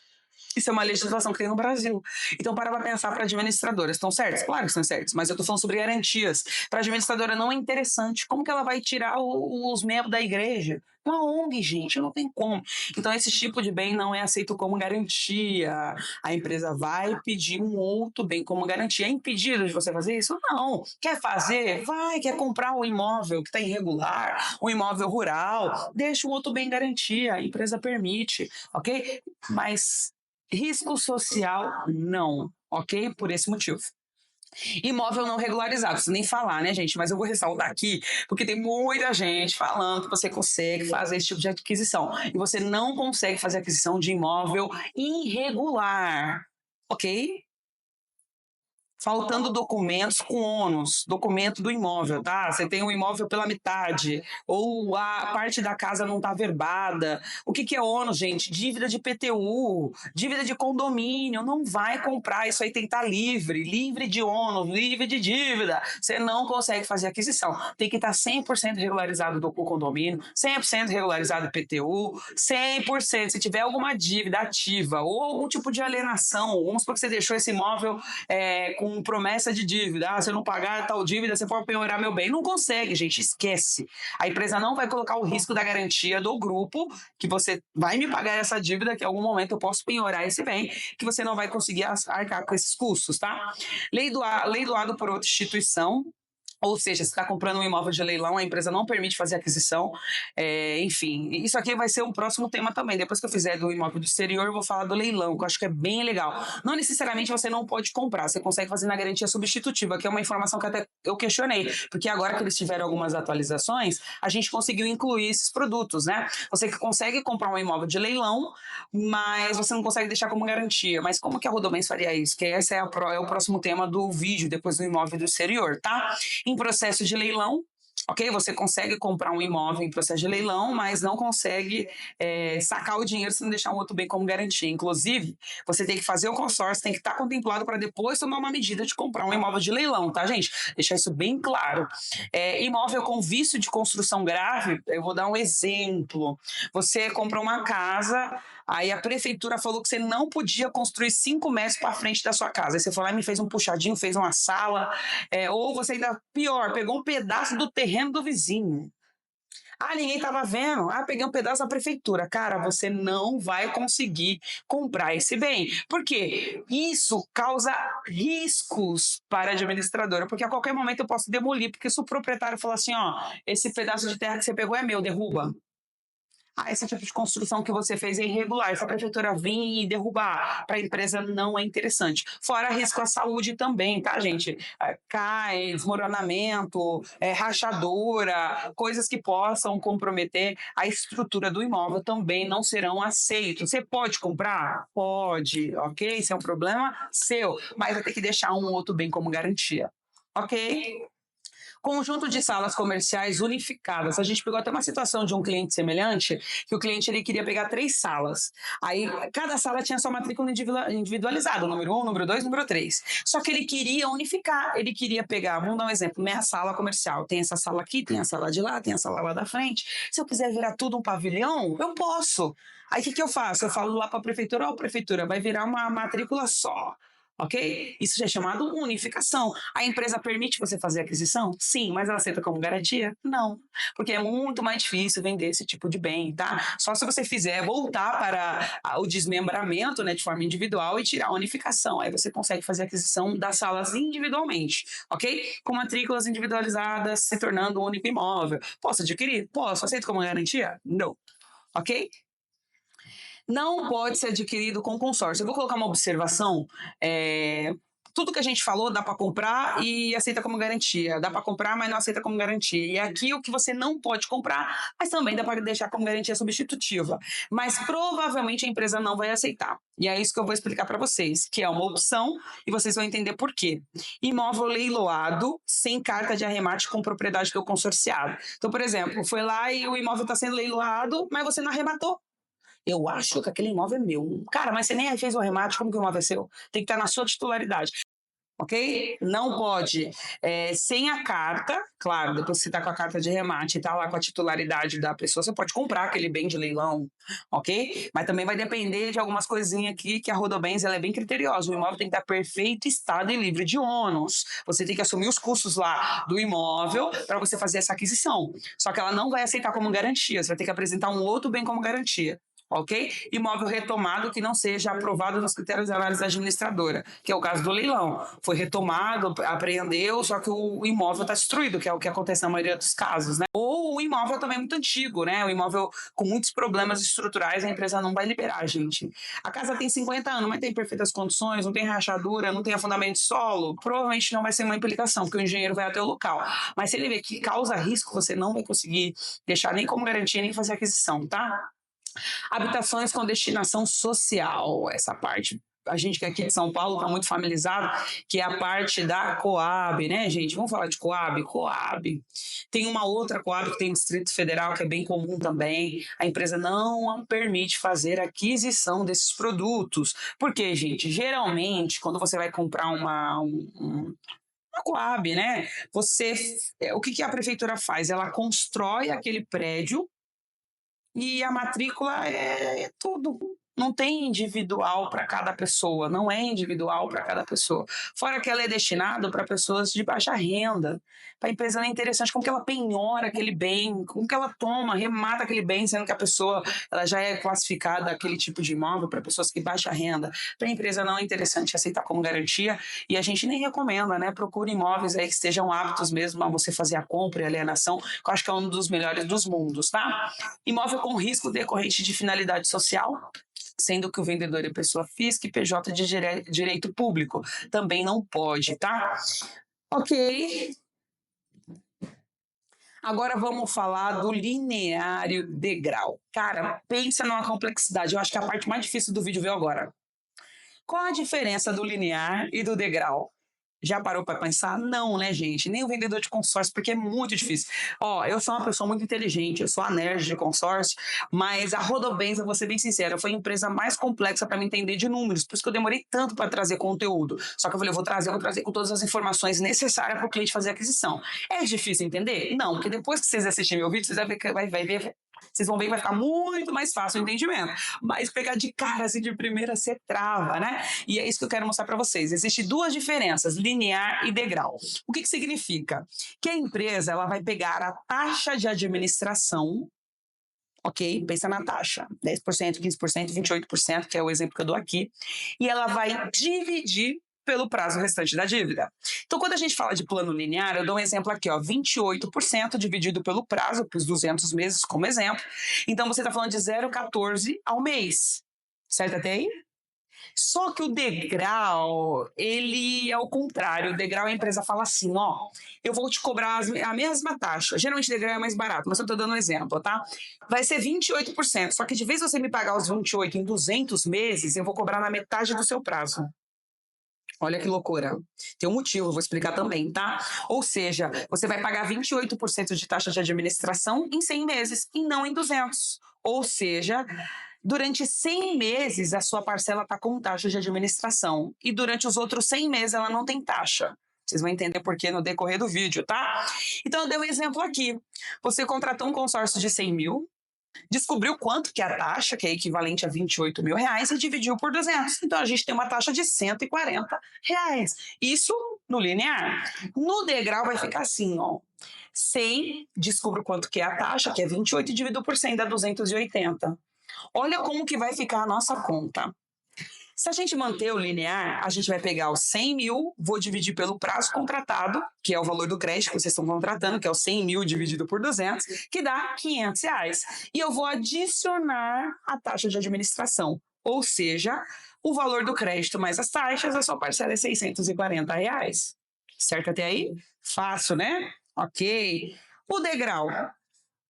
Isso é uma legislação que tem no Brasil. Então, para pensar para administradoras. Estão certos? Claro que estão certos, mas eu estou falando sobre garantias. Para a administradora não é interessante. Como que ela vai tirar os membros da igreja? Uma ONG, gente, não tem como. Então, esse tipo de bem não é aceito como garantia. A empresa vai pedir um outro bem como garantia. É impedido de você fazer isso? Não. Quer fazer? Vai. Quer comprar um imóvel que está irregular, um imóvel rural? Deixa o outro bem garantia. A empresa permite, ok? Mas risco social, não, ok? Por esse motivo. Imóvel não regularizado, preciso nem falar, né, gente? Mas eu vou ressaltar aqui, porque tem muita gente falando que você consegue fazer esse tipo de aquisição. E você não consegue fazer aquisição de imóvel irregular, ok? faltando documentos com ônus, documento do imóvel, tá? Você tem o imóvel pela metade, ou a parte da casa não está verbada. O que é ônus, gente? Dívida de PTU, dívida de condomínio. Não vai comprar, isso aí tem que estar livre, livre de ônus, livre de dívida. Você não consegue fazer aquisição. Tem que estar 100% regularizado do condomínio, 100% regularizado do PTU, 100%. Se tiver alguma dívida ativa ou algum tipo de alienação, vamos supor que você deixou esse imóvel com promessa de dívida. Se eu não pagar tal dívida, você pode penhorar meu bem. Não consegue, gente, esquece. A empresa não vai colocar o risco da garantia do grupo, que você vai me pagar essa dívida, que em algum momento eu posso penhorar esse bem, que você não vai conseguir arcar com esses custos, tá? Leiloado por outra instituição. Ou seja, se está comprando um imóvel de leilão, a empresa não permite fazer aquisição. Enfim, isso aqui vai ser um próximo tema também. Depois que eu fizer do imóvel do exterior, eu vou falar do leilão, que eu acho que é bem legal. Não necessariamente você não pode comprar, você consegue fazer na garantia substitutiva, que é uma informação que até eu questionei, porque agora que eles tiveram algumas atualizações, a gente conseguiu incluir esses produtos, né? Você que consegue comprar um imóvel de leilão, mas você não consegue deixar como garantia. Mas como que a Rodobens faria isso? Que esse é o próximo tema do vídeo, depois do imóvel do exterior, tá? Em processo de leilão, ok? Você consegue comprar um imóvel em processo de leilão, mas não consegue sacar o dinheiro se não deixar um outro bem como garantia. Inclusive, você tem que fazer o consórcio, tem que estar contemplado para depois tomar uma medida de comprar um imóvel de leilão, tá, gente? Deixar isso bem claro. Imóvel com vício de construção grave, eu vou dar um exemplo. Você comprou uma casa, aí a prefeitura falou que você não podia construir 5 metros para frente da sua casa. Aí você foi lá e me fez um puxadinho, fez uma sala, ou você ainda, pior, pegou um pedaço do terreno do vizinho. Ninguém estava vendo. Peguei um pedaço da prefeitura. Cara, você não vai conseguir comprar esse bem. Por quê? Isso causa riscos para a administradora, porque a qualquer momento eu posso demolir, porque se o proprietário falar assim, esse pedaço de terra que você pegou é meu, derruba. Esse tipo de construção que você fez é irregular. Se a prefeitura vir e derrubar para a empresa, não é interessante. Fora risco à saúde também, tá, gente? Cai, desmoronamento, rachadura, coisas que possam comprometer a estrutura do imóvel também não serão aceitos. Você pode comprar? Pode, ok? Isso é um problema seu, mas vai ter que deixar um outro bem como garantia, ok? Conjunto de salas comerciais unificadas. A gente pegou até uma situação de um cliente semelhante, que o cliente ele queria pegar 3 salas. Aí, cada sala tinha sua matrícula individualizada, número 1, número 2, número 3. Só que ele queria unificar, ele queria pegar, vamos dar um exemplo, minha sala comercial. Tem essa sala aqui, tem a sala de lá, tem a sala lá da frente. Se eu quiser virar tudo um pavilhão, eu posso. Aí, o que eu faço? Eu falo lá para a prefeitura, prefeitura, vai virar uma matrícula só. Ok? Isso já é chamado unificação. A empresa permite você fazer aquisição? Sim, mas ela aceita como garantia? Não, porque é muito mais difícil vender esse tipo de bem, tá? Só se você fizer voltar para o desmembramento, né, de forma individual e tirar a unificação. Aí você consegue fazer a aquisição das salas individualmente, ok? Com matrículas individualizadas, se tornando um único imóvel. Posso adquirir? Posso. Aceito como garantia? Não. Ok? Não pode ser adquirido com consórcio. Eu vou colocar uma observação. Tudo que a gente falou dá para comprar e aceita como garantia. Dá para comprar, mas não aceita como garantia. E aqui o que você não pode comprar, mas também dá para deixar como garantia substitutiva. Mas provavelmente a empresa não vai aceitar. E é isso que eu vou explicar para vocês, que é uma opção e vocês vão entender por quê. Imóvel leiloado sem carta de arremate com propriedade do consorciado. Então, por exemplo, foi lá e o imóvel está sendo leiloado, mas você não arrematou. Eu acho que aquele imóvel é meu. Cara, mas você nem fez o arremate, como que o imóvel é seu? Tem que estar na sua titularidade. Ok? Não pode. Sem a carta, claro, depois que você está com a carta de remate e está lá com a titularidade da pessoa, você pode comprar aquele bem de leilão, ok? Mas também vai depender de algumas coisinhas aqui que a Rodobens ela é bem criteriosa. O imóvel tem que estar perfeito estado e livre de ônus. Você tem que assumir os custos lá do imóvel para você fazer essa aquisição. Só que ela não vai aceitar como garantia. Você vai ter que apresentar um outro bem como garantia. Ok? Imóvel retomado que não seja aprovado nos critérios de análise administradora, que é o caso do leilão. Foi retomado, apreendeu, só que o imóvel está destruído, que é o que acontece na maioria dos casos, né? Ou o imóvel também é muito antigo, né? O imóvel com muitos problemas estruturais, a empresa não vai liberar, gente. A casa tem 50 anos, mas tem perfeitas condições, não tem rachadura, não tem afundamento de solo, provavelmente não vai ser uma implicação, porque o engenheiro vai até o local. Mas se ele vê que causa risco, você não vai conseguir deixar nem como garantia, nem fazer aquisição, tá? Habitações com destinação social, essa parte a gente que é aqui de São Paulo está muito familiarizado, que é a parte da Coab, né, gente? Vamos falar de Coab? Coab. Tem uma outra Coab que tem no Distrito Federal, que é bem comum também. A empresa não permite fazer aquisição desses produtos. Porque, gente, geralmente, quando você vai comprar uma Coab, né? O que a prefeitura faz? Ela constrói aquele prédio e a matrícula é tudo. Não tem individual para cada pessoa, não é individual para cada pessoa. Fora que ela é destinada para pessoas de baixa renda. Para a empresa não é interessante como que ela penhora aquele bem, como que ela toma, remata aquele bem, sendo que a pessoa ela já é classificada aquele tipo de imóvel para pessoas que baixa renda. Para a empresa não é interessante aceitar como garantia e a gente nem recomenda, né? Procure imóveis aí que estejam aptos mesmo a você fazer a compra e alienação, que eu acho que é um dos melhores dos mundos, tá? Imóvel com risco decorrente de finalidade social, sendo que o vendedor é pessoa física e PJ de direito público. Também não pode, tá? Ok. Agora vamos falar do lineário degrau. Cara, pensa numa complexidade. Eu acho que é a parte mais difícil do vídeo veio agora. Qual a diferença do linear e do degrau? Já parou para pensar? Não, né, gente? Nem o vendedor de consórcio, porque é muito difícil. Ó, eu sou uma pessoa muito inteligente, eu sou a nerd de consórcio, mas a Rodobens, eu vou ser bem sincera, foi a empresa mais complexa para me entender de números, por isso que eu demorei tanto para trazer conteúdo. Só que eu falei, eu vou trazer com todas as informações necessárias para o cliente fazer a aquisição. É difícil entender? Não, porque depois que vocês assistirem meu vídeo, vocês vão ver vocês vão ver que vai ficar muito mais fácil o entendimento. Mas pegar de cara, assim, de primeira, você trava, né? E é isso que eu quero mostrar para vocês. Existem duas diferenças, linear e degrau. O que significa? Que a empresa ela vai pegar a taxa de administração, ok? Pensa na taxa, 10%, 15%, 28%, que é o exemplo que eu dou aqui, e ela vai dividir pelo prazo restante da dívida. Então, quando a gente fala de plano linear, eu dou um exemplo aqui, ó, 28% dividido pelo prazo, para os 200 meses como exemplo. Então, você está falando de 0,14 ao mês, certo até aí? Só que o degrau, ele é o contrário. O degrau, a empresa fala assim, ó, eu vou te cobrar a mesma taxa. Geralmente o degrau é mais barato, mas eu tô dando um exemplo, tá? Vai ser 28%, só que de vez você me pagar os 28 em 200 meses, eu vou cobrar na metade do seu prazo. Olha que loucura. Tem um motivo, eu vou explicar também, tá? Ou seja, você vai pagar 28% de taxa de administração em 100 meses e não em 200. Ou seja, durante 100 meses a sua parcela está com taxa de administração e durante os outros 100 meses ela não tem taxa. Vocês vão entender por quê no decorrer do vídeo, tá? Então eu dei um exemplo aqui. Você contratou um consórcio de 100 mil, descobriu quanto que é a taxa, que é equivalente a 28 mil reais, e dividiu por 200. Então, a gente tem uma taxa de 140 reais. Isso no linear. No degrau vai ficar assim, ó. 100, descubro quanto que é a taxa, que é 28, e divido por 100, dá 280. Olha como que vai ficar a nossa conta. Se a gente manter o linear, a gente vai pegar os 100 mil, vou dividir pelo prazo contratado, que é o valor do crédito que vocês estão contratando, que é o 100 mil dividido por 200, que dá 500 reais. E eu vou adicionar a taxa de administração, ou seja, o valor do crédito mais as taxas, a sua parcela é 640 reais. Certo até aí? Fácil, né? Ok. O degrau.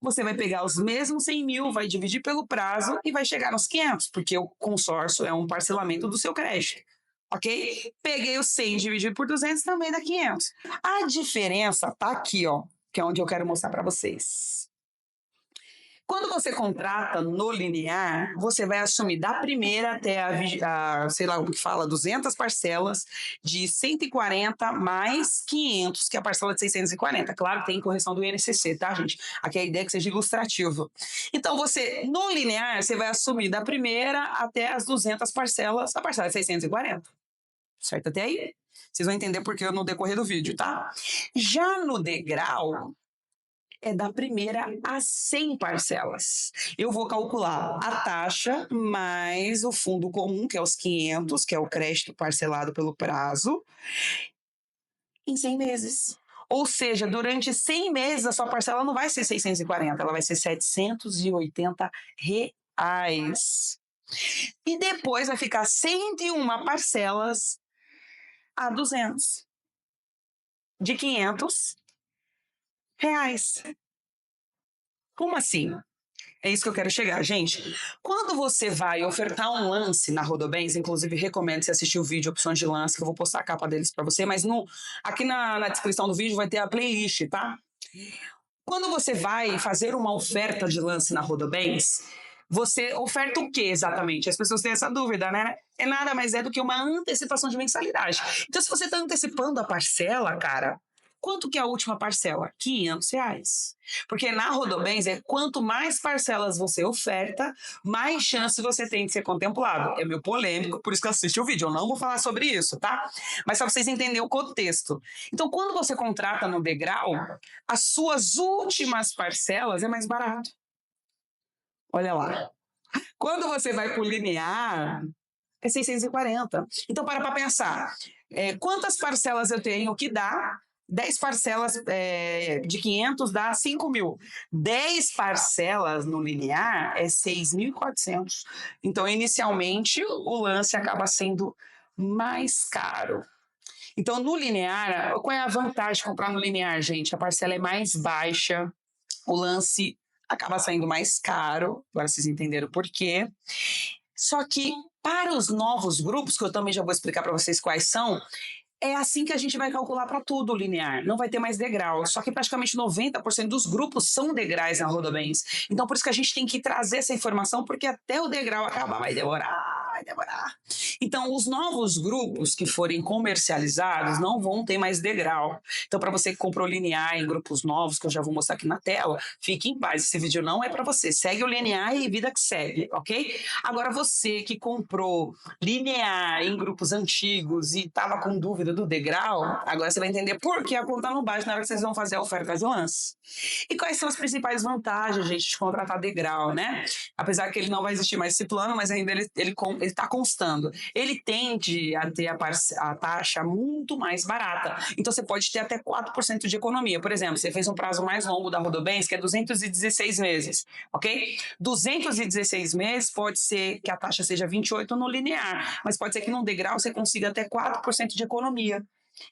Você vai pegar os mesmos 100 mil, vai dividir pelo prazo e vai chegar nos 500, porque o consórcio é um parcelamento do seu crédito. Ok? Peguei os 100 dividido por 200, também dá 500. A diferença tá aqui, ó, que é onde eu quero mostrar para vocês. Quando você contrata no linear, você vai assumir da primeira até sei lá o que fala, 200 parcelas de 140 mais 500, que é a parcela de 640. Claro que tem correção do INCC, tá, gente? Aqui a ideia é que seja ilustrativo. Então, no linear, você vai assumir da primeira até as 200 parcelas, a parcela de 640. Certo até aí? Vocês vão entender por que no decorrer do vídeo, tá? Já no degrau, é da primeira a 100 parcelas. Eu vou calcular a taxa mais o fundo comum, que é os 500, que é o crédito parcelado pelo prazo, em 100 meses. Ou seja, durante 100 meses a sua parcela não vai ser 640, ela vai ser 780 reais. E depois vai ficar 101 parcelas a 200, de 500 reais. Como assim? É isso que eu quero chegar, gente. Quando você vai ofertar um lance na Rodobens, inclusive recomendo você assistir o vídeo Opções de Lance, que eu vou postar a capa deles para você, mas aqui na descrição do vídeo vai ter a playlist, tá? Quando você vai fazer uma oferta de lance na Rodobens, você oferta o que exatamente? As pessoas têm essa dúvida, né? É nada mais é do que uma antecipação de mensalidade. Então, se você está antecipando a parcela, cara, quanto que é a última parcela? R$ 500. Porque na Rodobens quanto mais parcelas você oferta, mais chance você tem de ser contemplado. É meio polêmico, por isso que assiste o vídeo. Eu não vou falar sobre isso, tá? Mas só para vocês entenderem o contexto. Então, quando você contrata no degrau, as suas últimas parcelas é mais barato. Olha lá. Quando você vai para o linear, é 640. Então, para pensar. Quantas parcelas eu tenho que dá? 10 parcelas de 500 dá 5.000. 10 parcelas no linear é 6.400. Então, inicialmente, o lance acaba sendo mais caro. Então, no linear, qual é a vantagem de comprar no linear, gente? A parcela é mais baixa, o lance acaba saindo mais caro, agora vocês entenderam por quê. Só que para os novos grupos, que eu também já vou explicar para vocês quais são, é assim que a gente vai calcular para tudo o linear. Não vai ter mais degrau. Só que praticamente 90% dos grupos são degraus na Rodobens. Então, por isso que a gente tem que trazer essa informação, porque até o degrau acabar vai demorar, vai demorar. Então, os novos grupos que forem comercializados não vão ter mais degrau. Então, para você que comprou linear em grupos novos, que eu já vou mostrar aqui na tela, fique em paz. Esse vídeo não é para você. Segue o linear e vida que segue, ok? Agora, você que comprou linear em grupos antigos e estava com dúvida do degrau, agora você vai entender por que a conta não bate na hora que vocês vão fazer a oferta de lance. E quais são as principais vantagens, gente, de contratar degrau, né? Apesar que ele não vai existir mais esse plano, mas ainda ele está constando. Ele tende a ter a taxa muito mais barata. Então você pode ter até 4% de economia. Por exemplo, você fez um prazo mais longo da Rodobens, que é 216 meses, ok? 216 meses pode ser que a taxa seja 28 no linear, mas pode ser que no degrau você consiga até 4% de economia.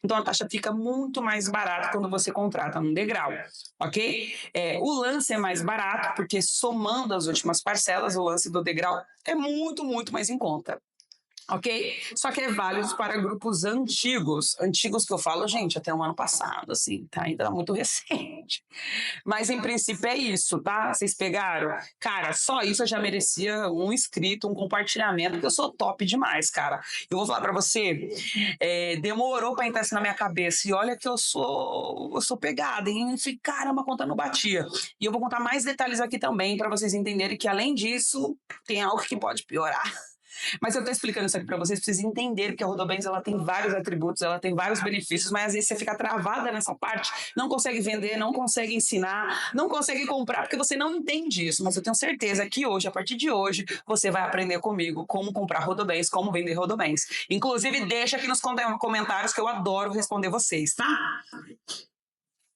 Então a taxa fica muito mais barata quando você contrata num degrau, ok? O lance é mais barato porque somando as últimas parcelas, o lance do degrau é muito, muito mais em conta. Ok? Só que é válido para grupos antigos. Antigos que eu falo, gente, até o ano passado, assim, tá ainda muito recente. Mas em princípio é isso, tá? Vocês pegaram? Cara, só isso eu já merecia um inscrito, um compartilhamento, porque eu sou top demais, cara. Eu vou falar pra você, demorou pra entrar isso na minha cabeça. E olha que eu sou pegada, hein? Eu falei, caramba, a conta não batia. E eu vou contar mais detalhes aqui também, pra vocês entenderem que, além disso, tem algo que pode piorar. Mas eu estou explicando isso aqui para vocês entenderem que a Rodobens ela tem vários atributos, ela tem vários benefícios, mas às vezes você fica travada nessa parte, não consegue vender, não consegue ensinar, não consegue comprar, porque você não entende isso. Mas eu tenho certeza que hoje, a partir de hoje, você vai aprender comigo como comprar Rodobens, como vender Rodobens. Inclusive, deixa aqui nos comentários que eu adoro responder vocês, tá?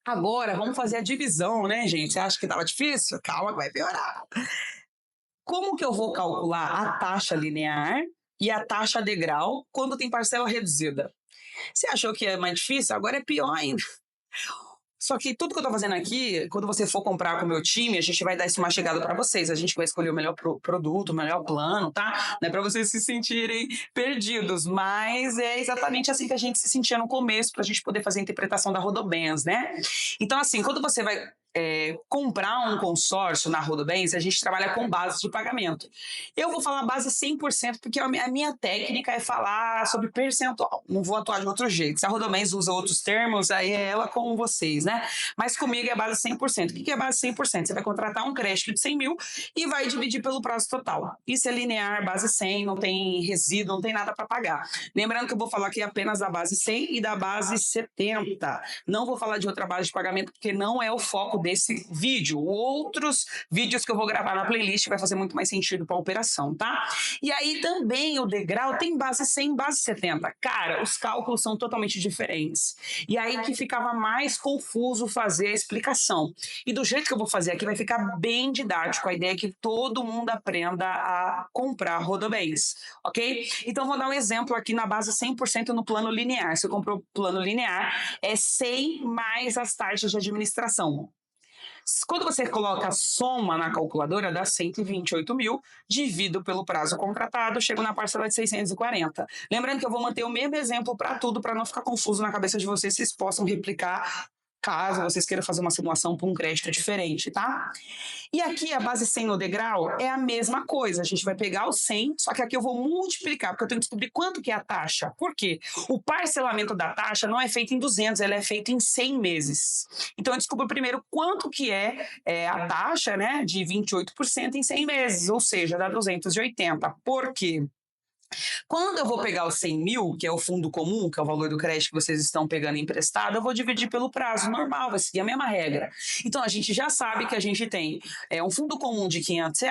Agora, vamos fazer a divisão, né, gente? Você acha que estava difícil? Calma que vai piorar. Como que eu vou calcular a taxa linear e a taxa degrau quando tem parcela reduzida? Você achou que é mais difícil? Agora é pior ainda. Só que tudo que eu tô fazendo aqui, quando você for comprar com o meu time, a gente vai dar isso mastigado para vocês. A gente vai escolher o melhor produto, o melhor plano, tá? Não é para vocês se sentirem perdidos, mas é exatamente assim que a gente se sentia no começo, para a gente poder fazer a interpretação da Rodobens, né? Então, assim, quando você vai comprar um consórcio na Rodobens, a gente trabalha com base de pagamento. Eu vou falar base 100%, porque a minha técnica é falar sobre percentual. Não vou atuar de outro jeito. Se a Rodobens usa outros termos, aí é ela com vocês, né? Mas comigo é base 100%. O que é base 100%? Você vai contratar um crédito de 100 mil e vai dividir pelo prazo total. Isso é linear, base 100, não tem resíduo, não tem nada para pagar. Lembrando que eu vou falar aqui apenas da base 100 e da base 70. Não vou falar de outra base de pagamento, porque não é o foco desse vídeo. Outros vídeos que eu vou gravar na playlist vai fazer muito mais sentido para a operação, tá? E aí também o degrau tem base 100, base 70. Cara, os cálculos são totalmente diferentes. E aí que ficava mais confuso fazer a explicação. E do jeito que eu vou fazer aqui vai ficar bem didático. A ideia é que todo mundo aprenda a comprar Rodobens, ok? Então vou dar um exemplo aqui na base 100% no plano linear. Se eu comprou plano linear, é 100 mais as taxas de administração. Quando você coloca a soma na calculadora, dá 128 mil, divido pelo prazo contratado, chego na parcela de 640. Lembrando que eu vou manter o mesmo exemplo para tudo, para não ficar confuso na cabeça de vocês, vocês possam replicar caso vocês queiram fazer uma simulação para um crédito diferente, tá? E aqui a base 100 no degrau é a mesma coisa. A gente vai pegar o 100, só que aqui eu vou multiplicar, porque eu tenho que descobrir quanto que é a taxa. Por quê? O parcelamento da taxa não é feito em 200, ela é feita em 100 meses. Então eu descubro primeiro quanto que é a taxa, né, de 28% em 100 meses, ou seja, dá 280. Por quê? Quando eu vou pegar os 100 mil, que é o fundo comum, que é o valor do crédito que vocês estão pegando emprestado, eu vou dividir pelo prazo normal, vai seguir a mesma regra. Então, a gente já sabe que a gente tem um fundo comum de R$ 500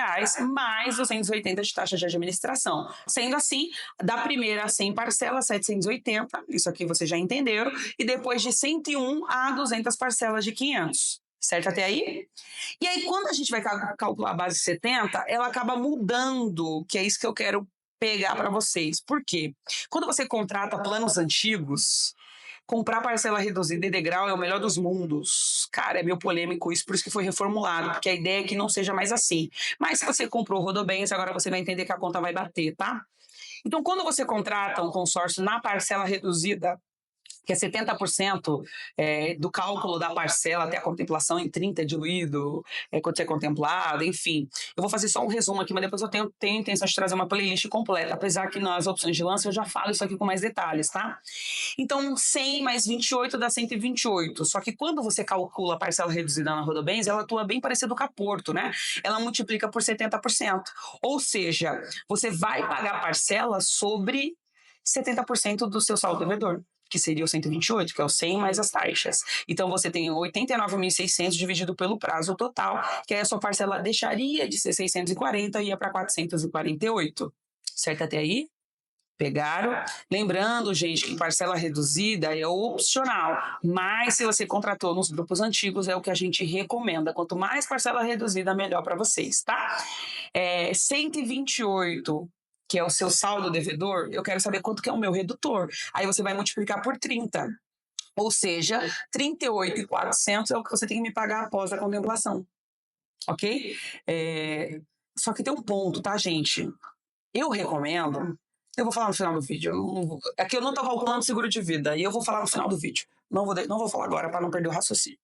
mais 280 de taxa de administração. Sendo assim, da primeira a 100 parcelas, 780, isso aqui vocês já entenderam, e depois de 101 a 200 parcelas de 500. Certo até aí? E aí, quando a gente vai calcular a base 70, ela acaba mudando, que é isso que eu quero pegar para vocês. Por quê? Quando você contrata planos antigos, comprar parcela reduzida e degrau é o melhor dos mundos. Cara, é meio polêmico isso, por isso que foi reformulado, porque a ideia é que não seja mais assim. Mas se você comprou o Rodobens, agora você vai entender que a conta vai bater, tá? Então, quando você contrata um consórcio na parcela reduzida, que é 70% do cálculo da parcela até a contemplação em 30 diluído, quando você é contemplado, enfim. Eu vou fazer só um resumo aqui, mas depois eu tenho a intenção de trazer uma playlist completa, apesar que nas opções de lance eu já falo isso aqui com mais detalhes, tá? Então, 100 mais 28 dá 128. Só que quando você calcula a parcela reduzida na Rodobens, ela atua bem parecido com a Porto, né? Ela multiplica por 70%. Ou seja, você vai pagar a parcela sobre 70% do seu saldo devedor, que seria o 128, que é o 100 mais as taxas. Então, você tem 89.600 dividido pelo prazo total, que aí a sua parcela deixaria de ser 640 e ia para 448. Certo até aí? Pegaram? Lembrando, gente, que parcela reduzida é opcional, mas se você contratou nos grupos antigos, é o que a gente recomenda. Quanto mais parcela reduzida, melhor para vocês, tá? 128, que é o seu saldo devedor, eu quero saber quanto que é o meu redutor. Aí você vai multiplicar por 30. Ou seja, 38.400 é o que você tem que me pagar após a contemplação. Ok? Só que tem um ponto, tá, gente? Eu recomendo. Eu vou falar no final do vídeo. Aqui eu não tô calculando seguro de vida. E eu vou falar no final do vídeo. Não vou falar agora para não perder o raciocínio.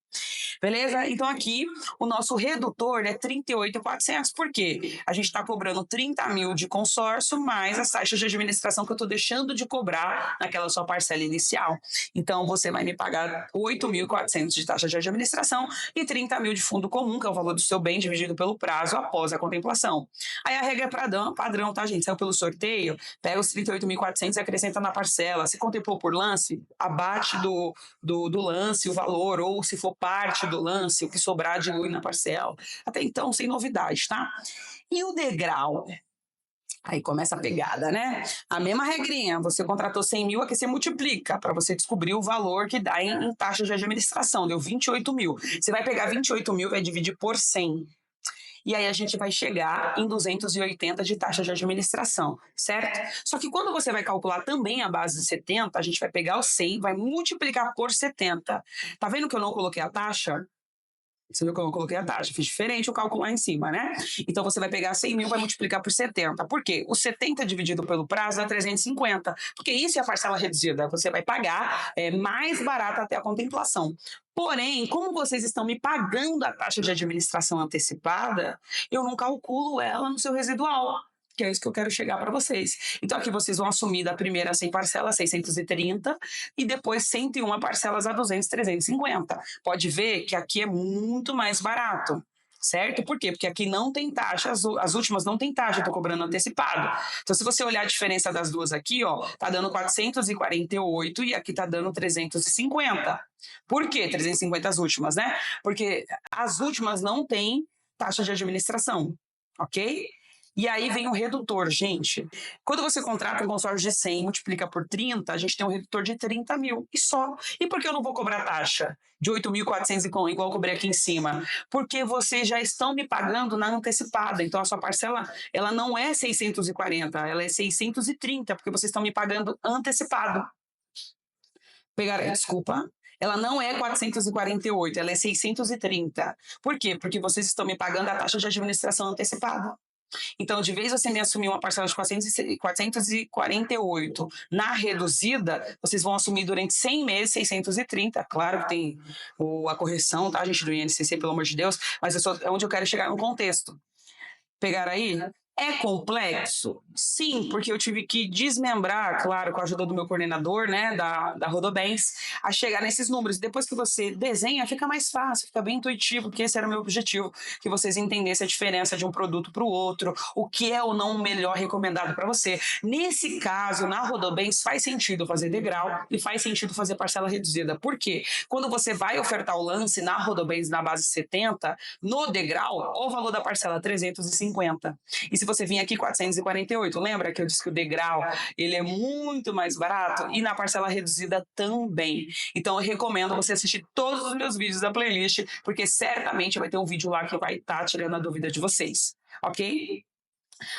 Beleza? Então aqui o nosso redutor é 38.400. Por quê? A gente está cobrando 30 mil de consórcio mais as taxas de administração que eu estou deixando de cobrar naquela sua parcela inicial. Então você vai me pagar 8.400 de taxa de administração e 30 mil de fundo comum, que é o valor do seu bem dividido pelo prazo após a contemplação. Aí a regra é padrão, tá, gente? Saiu pelo sorteio, pega os 38.400 e acrescenta na parcela. Se contemplou por lance, abate do lance o valor, ou se for parte do lance, o que sobrar dilui na parcela. Até então, sem novidade, tá? E o degrau? Aí começa a pegada, né? A mesma regrinha, você contratou 100 mil, aqui você multiplica para você descobrir o valor que dá em taxa de administração, deu 28 mil. Você vai pegar 28 mil, vai dividir por 100. E aí a gente vai chegar em 280 de taxa de administração, certo? Só que quando você vai calcular também a base de 70, a gente vai pegar o 100, vai multiplicar por 70. Tá vendo que eu não coloquei a taxa? Você viu que eu não coloquei a taxa, fiz diferente o cálculo lá em cima, né? Então você vai pegar 100 mil, vai multiplicar por 70. Por quê? O 70 dividido pelo prazo dá 350, porque isso é a parcela reduzida, você vai pagar mais barata até a contemplação. Porém, como vocês estão me pagando a taxa de administração antecipada, eu não calculo ela no seu residual, que é isso que eu quero chegar para vocês. Então aqui vocês vão assumir da primeira 100 parcelas, 630, e depois 101 parcelas a 200, 350. Pode ver que aqui é muito mais barato. Certo? Por quê? Porque aqui não tem taxa, as últimas não tem taxa, eu tô cobrando antecipado. Então, se você olhar a diferença das duas aqui, ó, tá dando 448 e aqui tá dando 350. Por quê 350 as últimas, né? Porque as últimas não têm taxa de administração, ok? E aí vem o redutor, gente. Quando você contrata um consórcio de 100 e multiplica por 30, a gente tem um redutor de 30 mil e só. E por que eu não vou cobrar taxa de 8.400 igual eu cobrei aqui em cima? Porque vocês já estão me pagando na antecipada. Então a sua parcela ela não é 640, ela é 630, porque vocês estão me pagando antecipado. Pegaram, desculpa. Ela não é 448, ela é 630. Por quê? Porque vocês estão me pagando a taxa de administração antecipada. Então, de vez você me assumir uma parcela de 448 na reduzida, vocês vão assumir durante 100 meses 630. Claro que tem a correção, tá, gente, do INCC, pelo amor de Deus, mas é onde eu quero chegar no contexto. Pegaram aí? É complexo? Sim, porque eu tive que desmembrar, claro, com a ajuda do meu coordenador, né, da Rodobens, a chegar nesses números. Depois que você desenha, fica mais fácil, fica bem intuitivo, porque esse era o meu objetivo, que vocês entendessem a diferença de um produto para o outro, o que é ou não o melhor recomendado para você. Nesse caso, na Rodobens, faz sentido fazer degrau e faz sentido fazer parcela reduzida. Por quê? Quando você vai ofertar o lance na Rodobens na base 70, no degrau, o valor da parcela é 350. E se você vir aqui 448, lembra que eu disse que o degrau ele é muito mais barato? E na parcela reduzida também. Então eu recomendo você assistir todos os meus vídeos da playlist, porque certamente vai ter um vídeo lá que vai estar tirando a dúvida de vocês, ok?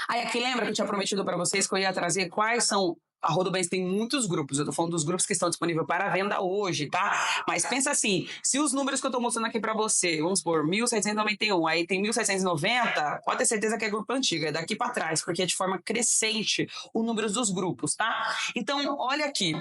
Aí aqui lembra que eu tinha prometido para vocês que eu ia trazer quais são. A Rodobens tem muitos grupos, eu tô falando dos grupos que estão disponíveis para venda hoje, tá? Mas pensa assim, se os números que eu tô mostrando aqui para você, vamos por 1.791, aí tem 1.790, pode ter certeza que é grupo antigo, é daqui para trás, porque é de forma crescente o número dos grupos, tá? Então, olha aqui,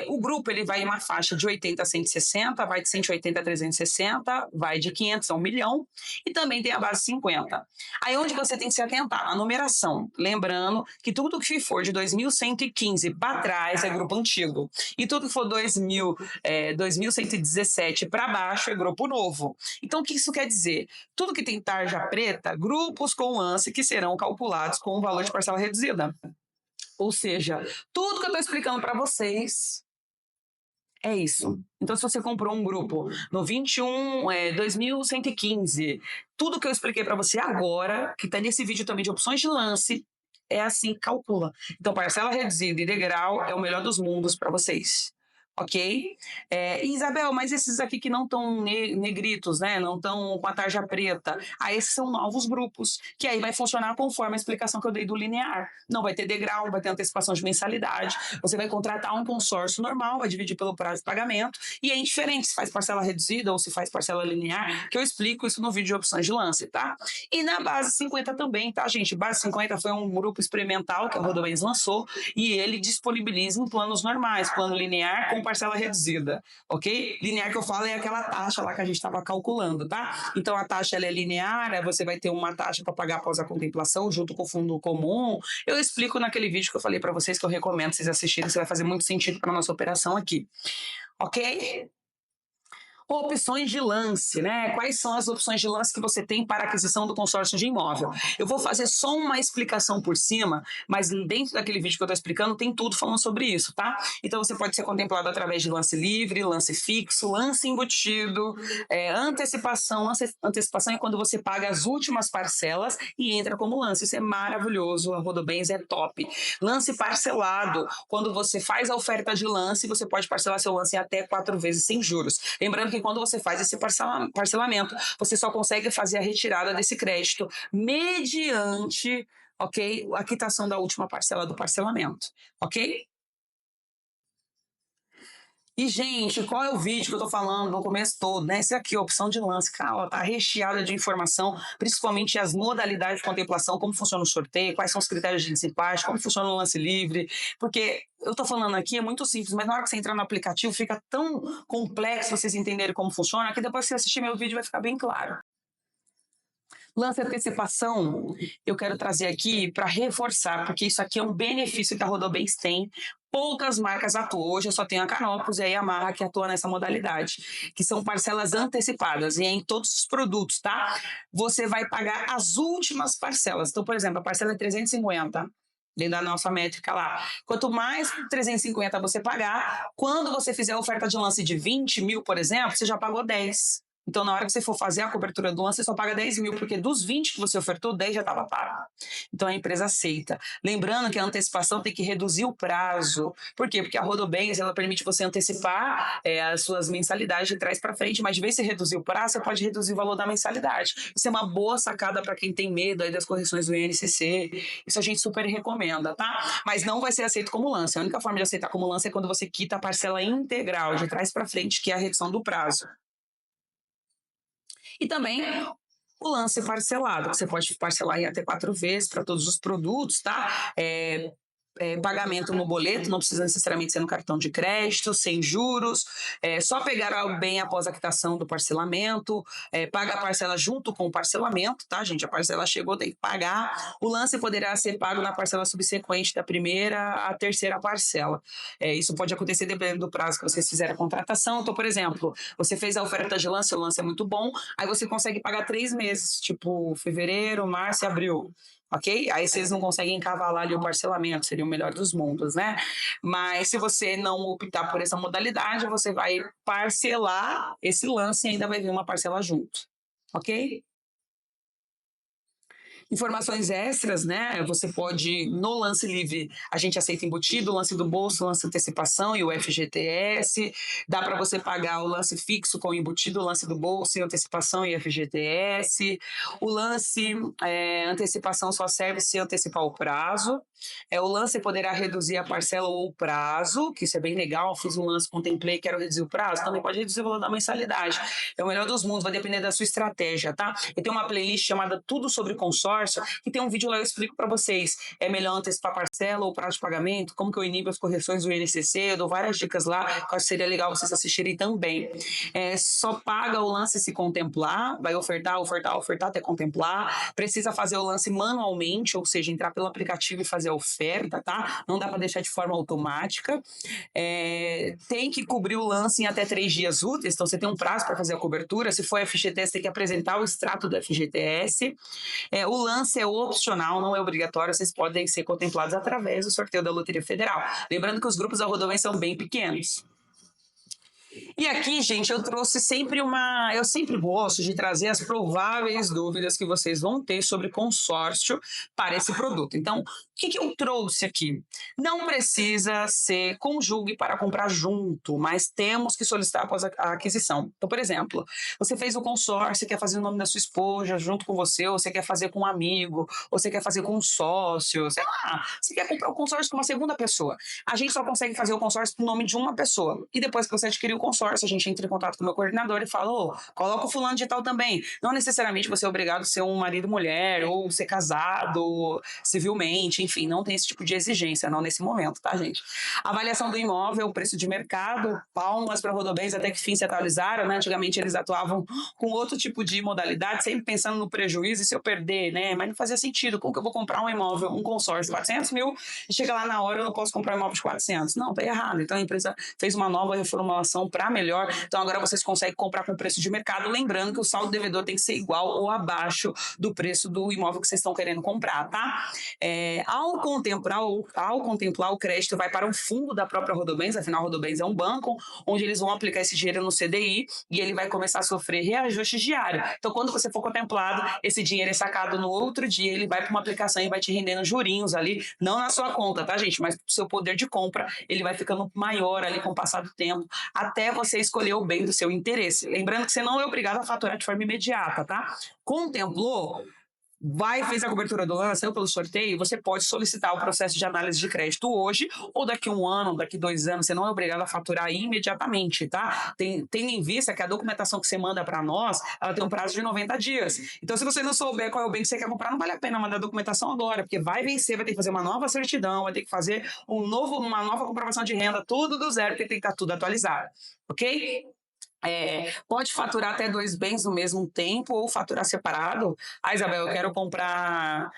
o grupo ele vai em uma faixa de 80 a 160, vai de 180 a 360, vai de 500 a 1 milhão, e também tem a base 50. Aí onde você tem que se atentar? A numeração. Lembrando que tudo que for de 2115 para trás é grupo antigo. E tudo que for 2117 para baixo é grupo novo. Então, o que isso quer dizer? Tudo que tem tarja preta, grupos com lance que serão calculados com o valor de parcela reduzida. Ou seja, tudo que eu estou explicando para vocês é isso. Então, se você comprou um grupo no 2115, tudo que eu expliquei para você agora, que está nesse vídeo também de opções de lance, é assim, calcula. Então, parcela reduzida e degrau é o melhor dos mundos para vocês. Ok? Isabel, mas esses aqui que não estão negritos, né? Não estão com a tarja preta. Esses são novos grupos, que aí vai funcionar conforme a explicação que eu dei do linear. Não vai ter degrau, não vai ter antecipação de mensalidade. Você vai contratar um consórcio normal, vai dividir pelo prazo de pagamento, e é indiferente se faz parcela reduzida ou se faz parcela linear, que eu explico isso no vídeo de opções de lance, tá? E na base 50 também, tá, gente? Base 50 foi um grupo experimental que a Rodobens lançou, e ele disponibiliza em planos normais, plano linear com parcela reduzida, ok? Linear que eu falo é aquela taxa lá que a gente estava calculando, tá? Então a taxa ela é linear, você vai ter uma taxa para pagar após a contemplação junto com o fundo comum. Eu explico naquele vídeo que eu falei para vocês, que eu recomendo vocês assistirem, isso vai fazer muito sentido para nossa operação aqui, ok? Opções de lance, né? Quais são as opções de lance que você tem para aquisição do consórcio de imóvel? Eu vou fazer só uma explicação por cima, mas dentro daquele vídeo que eu estou explicando tem tudo falando sobre isso, tá? Então você pode ser contemplado através de lance livre, lance fixo, lance embutido, antecipação. Antecipação é quando você paga as últimas parcelas e entra como lance. Isso é maravilhoso, a Rodobens é top. Lance parcelado, quando você faz a oferta de lance, você pode parcelar seu lance em até 4 vezes sem juros. Lembrando que quando você faz esse parcelamento, você só consegue fazer a retirada desse crédito mediante, ok, a quitação da última parcela do parcelamento, ok? E, gente, qual é o vídeo que eu tô falando no começo todo, né? Esse aqui, a opção de lance, cara, tá recheada de informação, principalmente as modalidades de contemplação, como funciona o sorteio, quais são os critérios de desempate, como funciona o lance livre, porque eu tô falando aqui, é muito simples, mas na hora que você entrar no aplicativo fica tão complexo vocês entenderem como funciona, que depois que você assistir meu vídeo vai ficar bem claro. Lance antecipação, eu quero trazer aqui para reforçar, porque isso aqui é um benefício que a Rodobens tem. Poucas marcas atuam. Hoje eu só tenho a Canopus e a Yamaha que atua nessa modalidade, que são parcelas antecipadas, e é em todos os produtos, tá? Você vai pagar as últimas parcelas. Então, por exemplo, a parcela é 350, dentro da nossa métrica lá. Quanto mais 350 você pagar, quando você fizer a oferta de lance de 20 mil, por exemplo, você já pagou 10. Então, na hora que você for fazer a cobertura do lance, você só paga 10 mil, porque dos 20 que você ofertou, 10 já estava pago. Então, a empresa aceita. Lembrando que a antecipação tem que reduzir o prazo. Por quê? Porque a Rodobens, ela permite você antecipar as suas mensalidades de trás para frente, mas de vez em reduzir o prazo, você pode reduzir o valor da mensalidade. Isso é uma boa sacada para quem tem medo aí das correções do INCC. Isso a gente super recomenda, tá? Mas não vai ser aceito como lance. A única forma de aceitar como lance é quando você quita a parcela integral de trás para frente, que é a redução do prazo. E também o lance parcelado, que você pode parcelar em até 4 vezes para todos os produtos, tá? Pagamento no boleto, não precisa necessariamente ser no cartão de crédito, sem juros, só pegar o bem após a quitação do parcelamento, paga a parcela junto com o parcelamento, tá, gente? A parcela chegou, tem que pagar. O lance poderá ser pago na parcela subsequente da primeira à terceira parcela. Isso pode acontecer dependendo do prazo que vocês fizeram a contratação. Então, por exemplo, você fez a oferta de lance, o lance é muito bom, aí você consegue pagar 3 meses, tipo fevereiro, março e abril. Ok? Aí vocês não conseguem encavalar ali o parcelamento, seria o melhor dos mundos, né? Mas se você não optar por essa modalidade, você vai parcelar esse lance e ainda vai vir uma parcela junto. Ok? Informações extras, né? Você pode, no lance livre, a gente aceita embutido, lance do bolso, lance antecipação e o FGTS. Dá para você pagar o lance fixo com embutido, o lance do bolso e antecipação e FGTS. O lance antecipação só serve se antecipar o prazo. O lance poderá reduzir a parcela ou o prazo, que isso é bem legal. Fiz um lance, contemplei, quero reduzir o prazo. Também pode reduzir o valor da mensalidade. É o melhor dos mundos, vai depender da sua estratégia, tá? E tem uma playlist chamada Tudo sobre Consórcio, que tem um vídeo lá eu explico para vocês. É melhor antecipar parcela ou prazo de pagamento, como que eu inibo as correções do INCC, eu dou várias dicas lá, que eu acho que seria legal vocês assistirem também. Só paga o lance se contemplar, vai ofertar até contemplar, precisa fazer o lance manualmente, ou seja, entrar pelo aplicativo e fazer a oferta, tá? Não dá para deixar de forma automática. Tem que cobrir o lance em até 3 dias úteis, então você tem um prazo para fazer a cobertura. Se for FGTS, tem que apresentar o extrato do FGTS. O lance é opcional, não é obrigatório, vocês podem ser contemplados através do sorteio da Loteria Federal. Lembrando que os grupos da Rodovens são bem pequenos. E aqui, gente, eu trouxe sempre eu sempre gosto de trazer as prováveis dúvidas que vocês vão ter sobre consórcio para esse produto. Então, o que eu trouxe aqui? Não precisa ser conjugue para comprar junto, mas temos que solicitar após a aquisição. Então, por exemplo, você fez o consórcio, quer fazer o nome da sua esposa junto com você, ou você quer fazer com um amigo, ou você quer fazer com um sócio, sei lá, você quer comprar o consórcio com uma segunda pessoa. A gente só consegue fazer o consórcio com o nome de uma pessoa. E depois que você adquiriu o consórcio, a gente entra em contato com o meu coordenador e fala, coloca o fulano de tal também. Não necessariamente você é obrigado a ser um marido mulher, ou ser casado civilmente, enfim, não tem esse tipo de exigência, não nesse momento, tá, gente? Avaliação do imóvel, o preço de mercado, palmas para Rodobens, até que fim se atualizaram, né? Antigamente eles atuavam com outro tipo de modalidade, sempre pensando no prejuízo e se eu perder, né? Mas não fazia sentido, como que eu vou comprar um imóvel, um consórcio, 400 mil, e chega lá na hora eu não posso comprar um imóvel de 400. Não, tá errado. Então a empresa fez uma nova reformulação para melhor, então agora vocês conseguem comprar com preço de mercado, lembrando que o saldo devedor tem que ser igual ou abaixo do preço do imóvel que vocês estão querendo comprar, tá? Ao contemplar o crédito, vai para um fundo da própria Rodobens, afinal a Rodobens é um banco, onde eles vão aplicar esse dinheiro no CDI e ele vai começar a sofrer reajuste diário. Então quando você for contemplado, esse dinheiro é sacado no outro dia, ele vai para uma aplicação e vai te rendendo jurinhos ali, não na sua conta, tá, gente? Mas o seu poder de compra, ele vai ficando maior ali com o passar do tempo, até você escolher o bem do seu interesse. Lembrando que você não é obrigado a faturar de forma imediata, tá? Contemplou, fez a cobertura do lance, saiu pelo sorteio, você pode solicitar o processo de análise de crédito hoje ou daqui 1 ano, daqui 2 anos, você não é obrigado a faturar imediatamente, tá? Tendo em vista que a documentação que você manda para nós, ela tem um prazo de 90 dias. Então, se você não souber qual é o bem que você quer comprar, não vale a pena mandar a documentação agora, porque vai vencer, vai ter que fazer uma nova certidão, vai ter que fazer uma nova comprovação de renda, tudo do zero, porque tem que estar tudo atualizado, ok? Pode faturar até 2 bens no mesmo tempo ou faturar separado. Isabel, eu quero comprar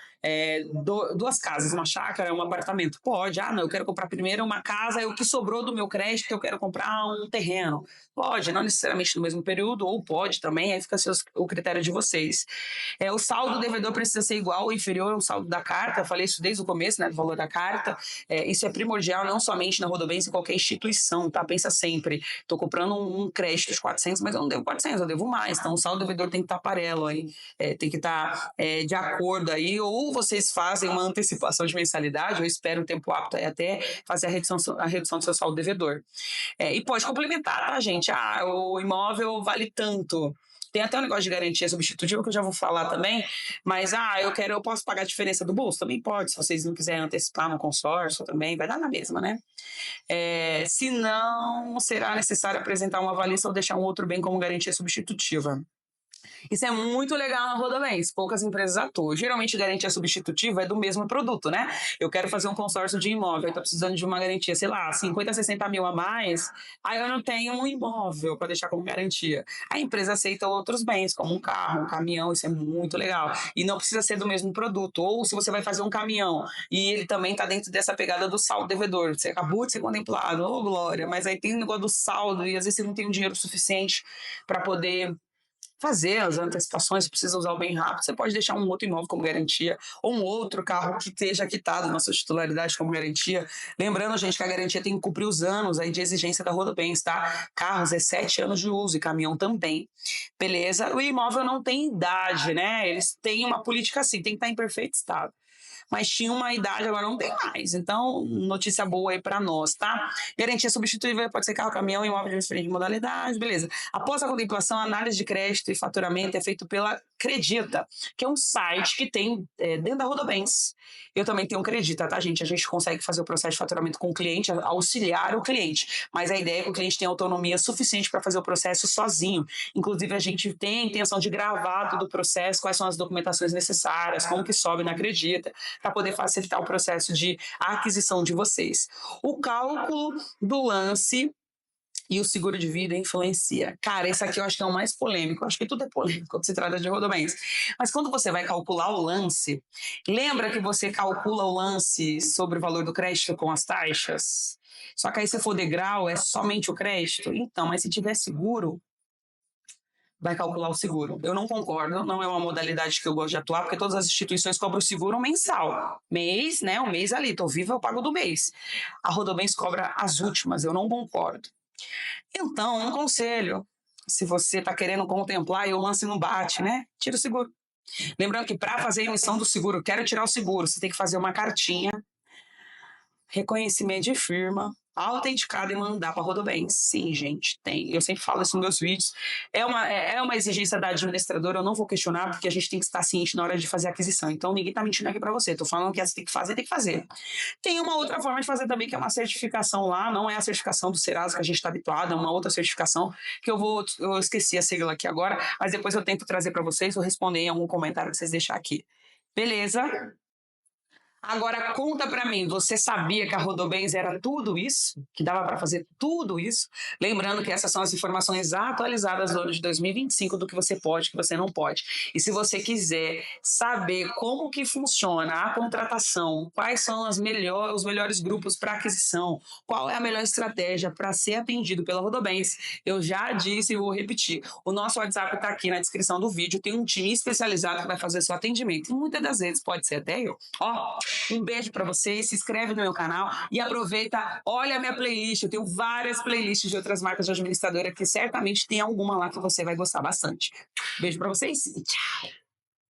duas casas, uma chácara, um apartamento. Pode. Ah, não, eu quero comprar primeiro uma casa, e o que sobrou do meu crédito eu quero comprar um terreno. Pode, não necessariamente no mesmo período, ou pode também, aí fica o critério de vocês. O saldo do devedor precisa ser igual ou inferior ao saldo da carta, eu falei isso desde o começo, né, do valor da carta. Isso é primordial não somente na Rodobens, em qualquer instituição, tá? Pensa sempre, estou comprando um crédito de 400, mas eu não devo 400, eu devo mais, então o saldo do devedor tem que estar paralelo aí, tem que estar de acordo aí, ou vocês fazem uma antecipação de mensalidade, ou esperam um tempo apto aí até fazer a redução do seu saldo devedor. E pode complementar, tá, gente? Ah, o imóvel vale tanto. Tem até um negócio de garantia substitutiva que eu já vou falar também, mas eu posso pagar a diferença do bolso? Também pode, se vocês não quiserem antecipar no consórcio também, vai dar na mesma, né? Se não, será necessário apresentar uma avaliação ou deixar um outro bem como garantia substitutiva. Isso é muito legal na Rodobens, poucas empresas atuam. Geralmente, garantia substitutiva é do mesmo produto, né? Eu quero fazer um consórcio de imóvel, estou precisando de uma garantia, sei lá, 50, 60 mil a mais, aí eu não tenho um imóvel para deixar como garantia. A empresa aceita outros bens, como um carro, um caminhão, isso é muito legal. E não precisa ser do mesmo produto. Ou se você vai fazer um caminhão e ele também está dentro dessa pegada do saldo devedor, você acabou de ser contemplado, ô glória, mas aí tem o negócio do saldo e às vezes você não tem o dinheiro suficiente para poder fazer as antecipações, precisa usar o bem rápido, você pode deixar um outro imóvel como garantia, ou um outro carro que esteja quitado na sua titularidade como garantia. Lembrando, gente, que a garantia tem que cumprir os anos aí de exigência da Rodobens, tá? Carros é 7 anos de uso e caminhão também. Beleza? O imóvel não tem idade, né? Eles têm uma política assim, tem que estar em perfeito estado. Mas tinha uma idade, agora não tem mais. Então, notícia boa aí para nós, tá? Garantia substituível pode ser carro, caminhão, imóvel de diferente modalidade, beleza. Após a contemplação, a análise de crédito e faturamento é feito pela Credita, que é um site que tem dentro da Rodobens. Eu também tenho um Credita, tá, gente? A gente consegue fazer o processo de faturamento com o cliente, auxiliar o cliente. Mas a ideia é que o cliente tenha autonomia suficiente para fazer o processo sozinho. Inclusive, a gente tem a intenção de gravar todo o processo, quais são as documentações necessárias, como que sobe na Credita, para poder facilitar o processo de aquisição de vocês. O cálculo do lance e o seguro de vida influencia. Cara, esse aqui eu acho que é o mais polêmico. Eu acho que tudo é polêmico quando se trata de Rodobens. Mas quando você vai calcular o lance, lembra que você calcula o lance sobre o valor do crédito com as taxas? Só que aí se for degrau, é somente o crédito? Então, mas se tiver seguro, vai calcular o seguro. Eu não concordo, não é uma modalidade que eu gosto de atuar, porque todas as instituições cobram o seguro mensal. Mês, né? Um mês ali, tô viva, eu pago do mês. A Rodobens cobra as últimas, eu não concordo. Então, um conselho, se você está querendo contemplar e o lance não bate, né? Tira o seguro. Lembrando que para fazer a emissão do seguro, quero tirar o seguro, você tem que fazer uma cartinha, reconhecimento de firma, autenticado e mandar para a Rodobens. Sim, gente, tem. Eu sempre falo isso nos meus vídeos. É uma exigência da administradora, eu não vou questionar, porque a gente tem que estar ciente na hora de fazer a aquisição. Então, ninguém está mentindo aqui para você. Estou falando que você tem que fazer, tem que fazer. Tem uma outra forma de fazer também, que é uma certificação lá, não é a certificação do Serasa que a gente está habituado, é uma outra certificação que eu esqueci a sigla aqui agora, mas depois eu tento trazer para vocês ou responder em algum comentário que vocês deixarem aqui. Beleza? Agora conta para mim, você sabia que a Rodobens era tudo isso? Que dava para fazer tudo isso? Lembrando que essas são as informações atualizadas do ano de 2025 do que você pode, o que você não pode. E se você quiser saber como que funciona a contratação, quais são os melhores grupos para aquisição, qual é a melhor estratégia para ser atendido pela Rodobens, eu já disse e vou repetir. O nosso WhatsApp está aqui na descrição do vídeo, tem um time especializado que vai fazer seu atendimento. E muitas das vezes pode ser até eu. Um beijo para vocês, se inscreve no meu canal e aproveita, olha a minha playlist, eu tenho várias playlists de outras marcas de administradora que certamente tem alguma lá que você vai gostar bastante. Beijo para vocês e tchau!